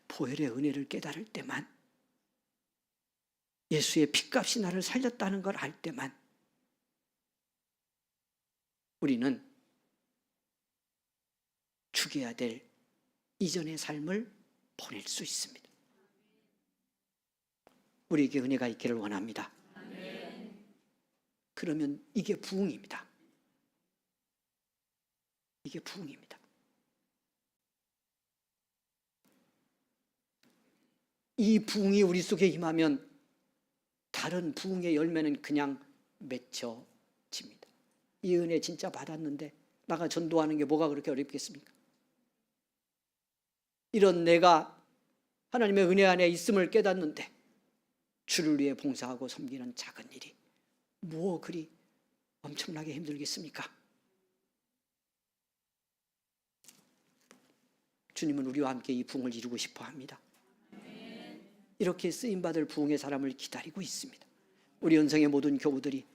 보혈의 은혜를 깨달을 때만, 예수의 피값이 나를 살렸다는 걸 알 때만 우리는 죽여야 될 이전의 삶을 보낼 수 있습니다. 우리에게 은혜가 있기를 원합니다. 그러면 이게 부흥입니다. 이게 부흥입니다. 이 부흥이 우리 속에 임하면 다른 부흥의 열매는 그냥 맺혀집니다. 이 은혜 진짜 받았는데 나가 전도하는 게 뭐가 그렇게 어렵겠습니까? 이런 내가 하나님의 은혜 안에 있음을 깨닫는데 주를 위해 봉사하고 섬기는 작은 일이 뭐 그리 엄청나게 힘들겠습니까? 주님은 우리와 함께 이 부흥을 이루고 싶어 합니다. 이렇게 쓰임받을 부흥의 사람을 기다리고 있습니다. 우리 은성의 모든 교우들이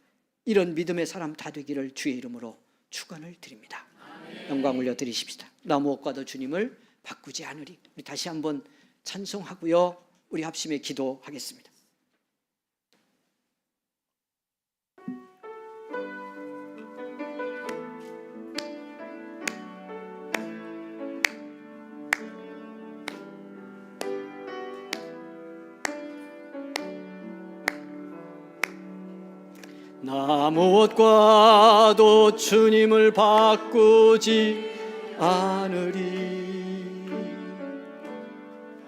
이런 믿음의 사람 다 되기를 주의 이름으로 축원을 드립니다. 영광 올려드리십시다. 나 무엇과도 주님을 바꾸지 않으리. 우리 다시 한번 찬송하고요, 우리 합심에 기도하겠습니다. 나 무엇과도 주님을 바꾸지 않으리.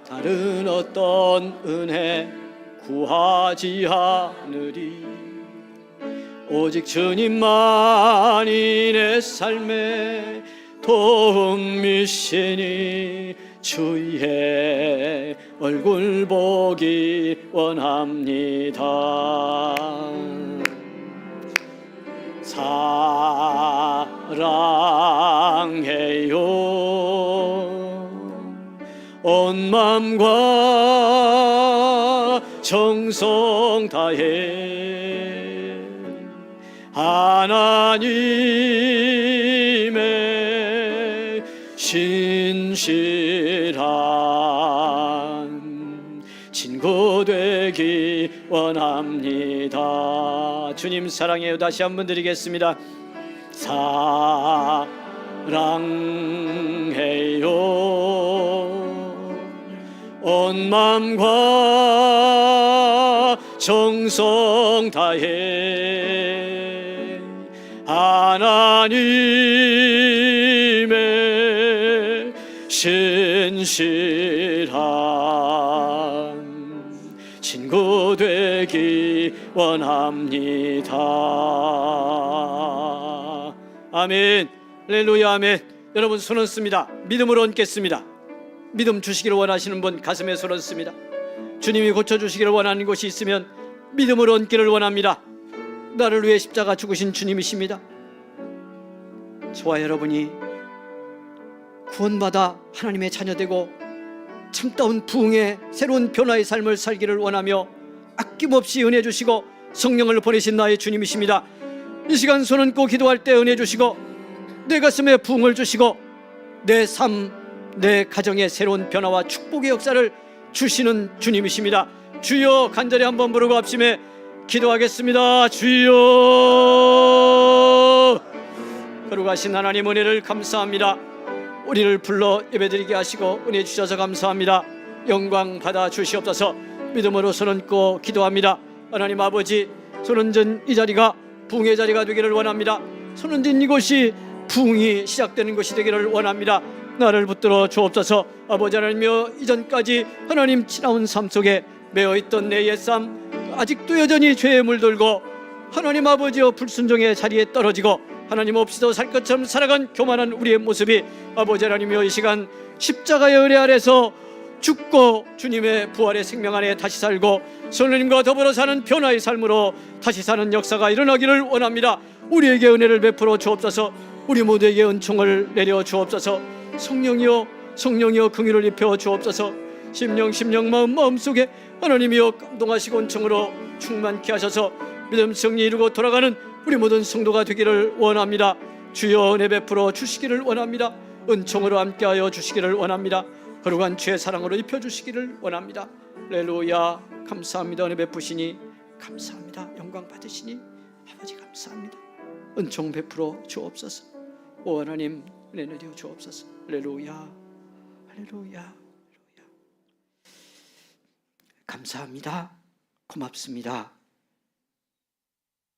다른 어떤 은혜 구하지 않으리. 오직 주님만이 내 삶의 도움이시니 주의 얼굴 보기 원합니다. 사랑해요. 온 마음과 정성 다해 하나님의 신실한 친구 되기 원합니다. 주님 사랑해요. 다시 한번 드리겠습니다. 사랑해요. 온 마음과 정성 다해 하나님의 신실한 친구 되기 원합니다. 아멘. 할렐루야. 아멘. 여러분 손 얹습니다. 믿음으로 얹겠습니다. 믿음 주시기를 원하시는 분 가슴에 손 얹습니다. 주님이 고쳐주시기를 원하는 것이 있으면 믿음으로 얹기를 원합니다. 나를 위해 십자가 죽으신 주님이십니다. 저와 여러분이 구원받아 하나님의 자녀되고 참다운 부흥의 새로운 변화의 삶을 살기를 원하며 아낌없이 은혜 주시고 성령을 보내신 나의 주님이십니다. 이 시간 손 얹고 기도할 때 은혜 주시고 내 가슴에 부흥을 주시고 내 삶, 내 가정에 새로운 변화와 축복의 역사를 주시는 주님이십니다. 주여 간절히 한번 부르고 합심해 기도하겠습니다. 주여. 거룩하신 하나님 은혜를 감사합니다. 우리를 불러 예배드리게 하시고 은혜 주셔서 감사합니다. 영광 받아 주시옵소서. 믿음으로 손 얹고 기도합니다. 하나님 아버지, 손 얹은 이 자리가 부흥의 자리가 되기를 원합니다. 손 얹은 이곳이 부흥이 시작되는 것이 되기를 원합니다. 나를 붙들어 주옵소서. 아버지 하나님이여, 이전까지 하나님 지나온 삶 속에 매어있던 내 옛삶, 아직도 여전히 죄에 물들고 하나님 아버지여 불순종의 자리에 떨어지고 하나님 없이도 살 것처럼 살아간 교만한 우리의 모습이 아버지 하나님이여 이 시간 십자가의 은혜 아래서 죽고 주님의 부활의 생명 안에 다시 살고 성령님과 더불어 사는 변화의 삶으로 다시 사는 역사가 일어나기를 원합니다. 우리에게 은혜를 베풀어 주옵소서. 우리 모두에게 은총을 내려 주옵소서. 성령이여, 성령이여 긍휼을 입혀 주옵소서. 심령 마음속에 하나님이여 감동하시고 은총으로 충만케 하셔서 믿음 승리 이루고 돌아가는 우리 모든 성도가 되기를 원합니다. 주여 은혜 베풀어 주시기를 원합니다. 은총으로 함께하여 주시기를 원합니다. 거룩한 주의 사랑으로 입혀주시기를 원합니다. 할렐루야. 감사합니다. 은혜 베푸시니 감사합니다. 영광 받으시니 아버지 감사합니다. 은총 베풀어 주옵소서. 오 하나님 은혜 내려 주옵소서. 할렐루야. 할렐루야. 감사합니다. 고맙습니다.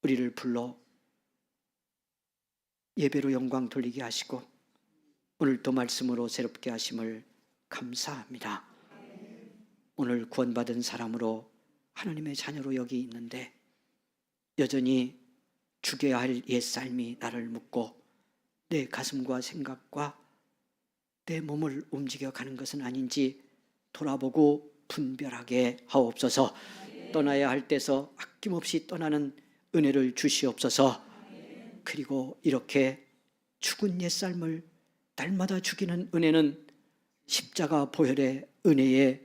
우리를 불러 예배로 영광 돌리게 하시고 오늘도 말씀으로 새롭게 하심을 감사합니다. 오늘 구원받은 사람으로 하나님의 자녀로 여기 있는데 여전히 죽여야 할 옛삶이 나를 묶고 내 가슴과 생각과 내 몸을 움직여가는 것은 아닌지 돌아보고 분별하게 하옵소서. 떠나야 할 때서 아낌없이 떠나는 은혜를 주시옵소서. 그리고 이렇게 죽은 옛삶을 날마다 죽이는 은혜는 십자가 보혈의 은혜에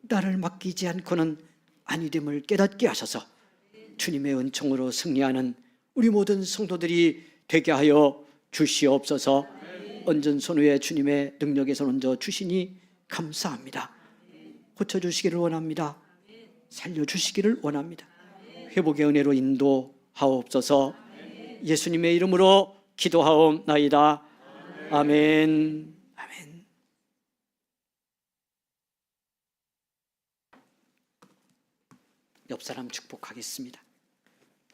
나를 맡기지 않고는 아니됨을 깨닫게 하셔서 주님의 은총으로 승리하는 우리 모든 성도들이 되게 하여 주시옵소서. 얹은 손 위에 주님의 능력의 손 얹어 주시니 감사합니다. 고쳐주시기를 원합니다. 살려주시기를 원합니다. 회복의 은혜로 인도하옵소서. 예수님의 이름으로 기도하옵나이다. 아멘. 아멘. 옆 사람 축복하겠습니다.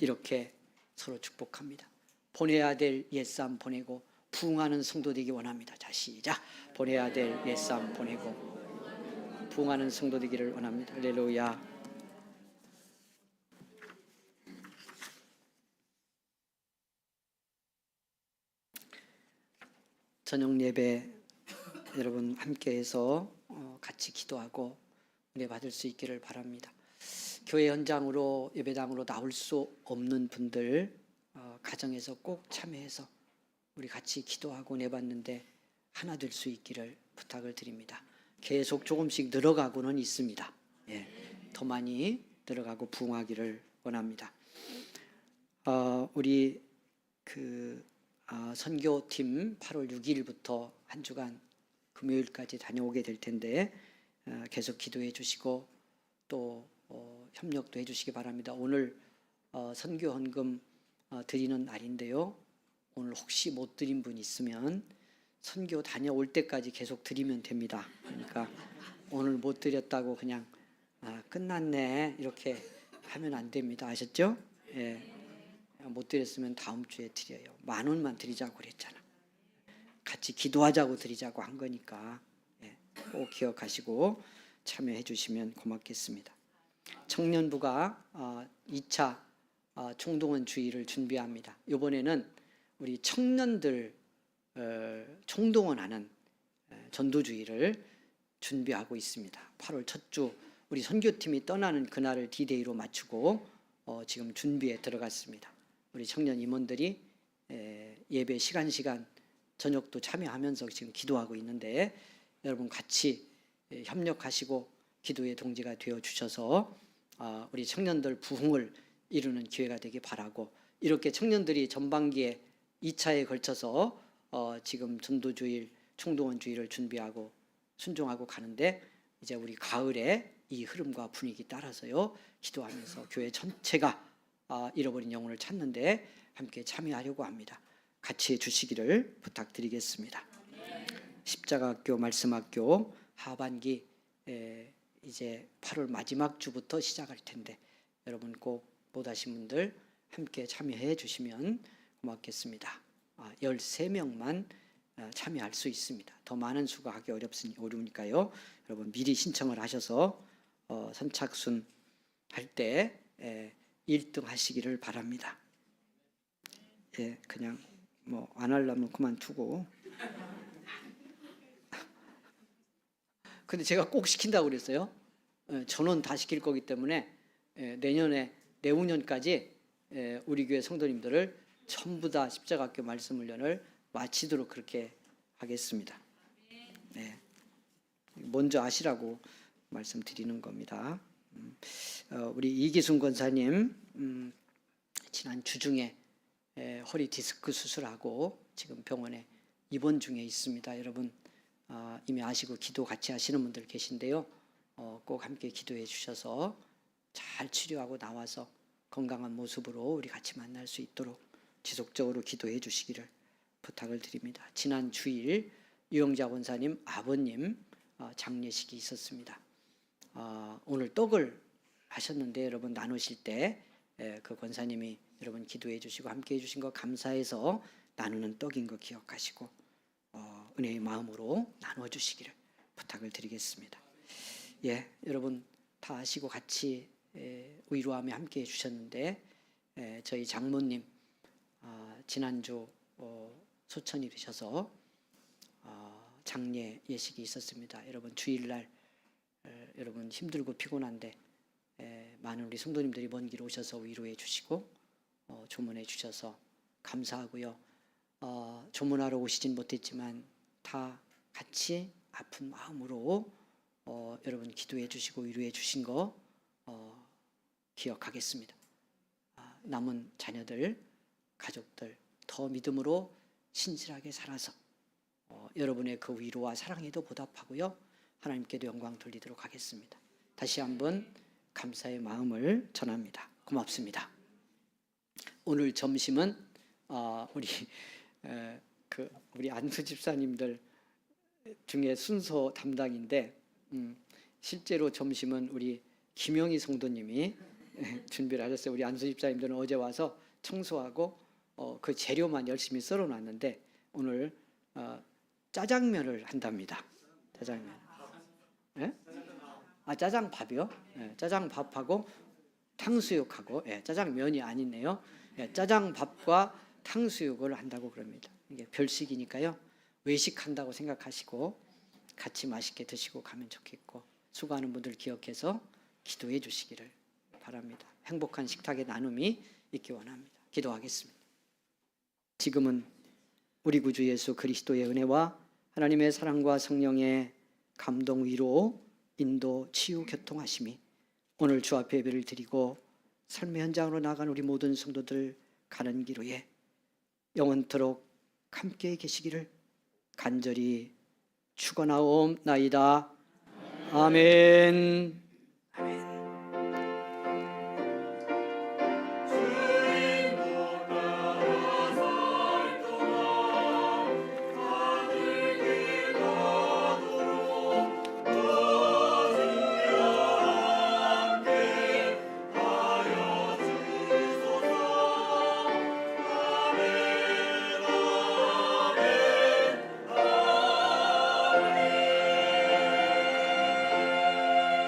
이렇게 서로 축복합니다. 보내야 될 옛삶 보내고 부흥하는 성도 되기 원합니다. 자, 시작. 보내야 될 옛삶 보내고 부흥하는 성도 되기를 원합니다. 할렐루야. 저녁 예배 여러분 함께해서 같이 기도하고 은혜 받을 수 있기를 바랍니다. 교회 현장으로 예배당으로 나올 수 없는 분들 가정에서 꼭 참여해서 우리 같이 기도하고 은혜 받는데 하나 될 수 있기를 부탁을 드립니다. 계속 조금씩 늘어가고는 있습니다. 더 많이 늘어가고 부흥하기를 원합니다. 우리 선교팀 8월 6일부터 한 주간 금요일까지 다녀오게 될 텐데 계속 기도해 주시고 또 협력도 해 주시기 바랍니다. 오늘 선교 헌금 드리는 날인데요. 오늘 혹시 못 드린 분 있으면 선교 다녀올 때까지 계속 드리면 됩니다. 그러니까 오늘 못 드렸다고 그냥 끝났네 이렇게 하면 안 됩니다. 아셨죠? 예. 못 드렸으면 다음 주에 드려요. 10,000원만 드리자고 그랬잖아. 같이 기도하자고 드리자고 한 거니까 꼭 기억하시고 참여해 주시면 고맙겠습니다. 청년부가 2차 총동원 주의를 준비합니다. 이번에는 우리 청년들 총동원하는 전도주의를 준비하고 있습니다. 8월 첫 주 우리 선교팀이 떠나는 그날을 D-Day로 맞추고 지금 준비에 들어갔습니다. 우리 청년 임원들이 예배 시간 저녁도 참여하면서 지금 기도하고 있는데 여러분 같이 협력하시고 기도의 동지가 되어 주셔서 우리 청년들 부흥을 이루는 기회가 되길 바라고, 이렇게 청년들이 전반기에 2차에 걸쳐서 지금 전도주일 총동원주의를 준비하고 순종하고 가는데 이제 우리 가을에 이 흐름과 분위기 따라서요 기도하면서 교회 전체가 잃어버린 영혼을 찾는데 함께 참여하려고 합니다. 같이 해주시기를 부탁드리겠습니다. 십자가학교 말씀학교 하반기 이제 8월 마지막 주부터 시작할 텐데 여러분 꼭 못하신 분들 함께 참여해 주시면 고맙겠습니다. 13명만 참여할 수 있습니다. 더 많은 수가 하기 어려우니까요. 여러분 미리 신청을 하셔서 선착순 할 때 1등 하시기를 바랍니다. 예, 그냥 뭐 안 하려면 그만두고. 근데 제가 꼭 시킨다고 그랬어요. 전원 다 시킬 거기 때문에 내후년까지 우리 교회 성도님들을 전부 다 십자가학교 말씀 훈련을 마치도록 그렇게 하겠습니다. 네. 먼저 아시라고 말씀드리는 겁니다. 우리 이기순 권사님 지난 주중에 허리 디스크 수술하고 지금 병원에 입원 중에 있습니다. 여러분 이미 아시고 기도 같이 하시는 분들 계신데요. 꼭 함께 기도해 주셔서 잘 치료하고 나와서 건강한 모습으로 우리 같이 만날 수 있도록 지속적으로 기도해 주시기를 부탁을 드립니다. 지난 주일 유영자 권사님 아버님 장례식이 있었습니다. 오늘 떡을 하셨는데 여러분 나누실 때 그 권사님이 여러분 기도해 주시고 함께 해주신 거 감사해서 나누는 떡인 거 기억하시고 은혜의 마음으로 나눠 주시기를 부탁을 드리겠습니다. 예, 여러분 다 아시고 같이 위로하며 함께 해주셨는데 저희 장모님 지난주 소천이 되셔서 장례 예식이 있었습니다. 여러분 주일날 여러분 힘들고 피곤한데 많은 우리 성도님들이 먼 길 오셔서 위로해 주시고 조문해 주셔서 감사하고요. 조문하러 오시진 못했지만 다 같이 아픈 마음으로 여러분 기도해 주시고 위로해 주신 거 기억하겠습니다. 남은 자녀들, 가족들 더 믿음으로 신실하게 살아서 여러분의 그 위로와 사랑에도 보답하고요. 하나님께도 영광 돌리도록 하겠습니다. 다시 한번 감사의 마음을 전합니다. 고맙습니다. 오늘 점심은 우리 안수 집사님들 중에 순서 담당인데 실제로 점심은 우리 김영희 성도님이 준비를 하셨어요. 우리 안수 집사님들은 어제 와서 청소하고 그 재료만 열심히 썰어놨는데 오늘 짜장면을 한답니다. 짜장면. 예? 짜장밥이요? 예, 짜장밥하고 탕수육하고 짜장면이 아니네요. 짜장밥과 탕수육을 한다고 그럽니다. 이게 별식이니까요. 외식한다고 생각하시고 같이 맛있게 드시고 가면 좋겠고 수고하는 분들 기억해서 기도해 주시기를 바랍니다. 행복한 식탁의 나눔이 있기 원합니다. 기도하겠습니다. 지금은 우리 구주 예수 그리스도의 은혜와 하나님의 사랑과 성령의 감동, 위로, 인도, 치유, 교통하심이 오늘 주 앞에 예배를 드리고 삶의 현장으로 나간 우리 모든 성도들 가는 길 위에 영원토록 함께 계시기를 간절히 축원하옵나이다. 아멘.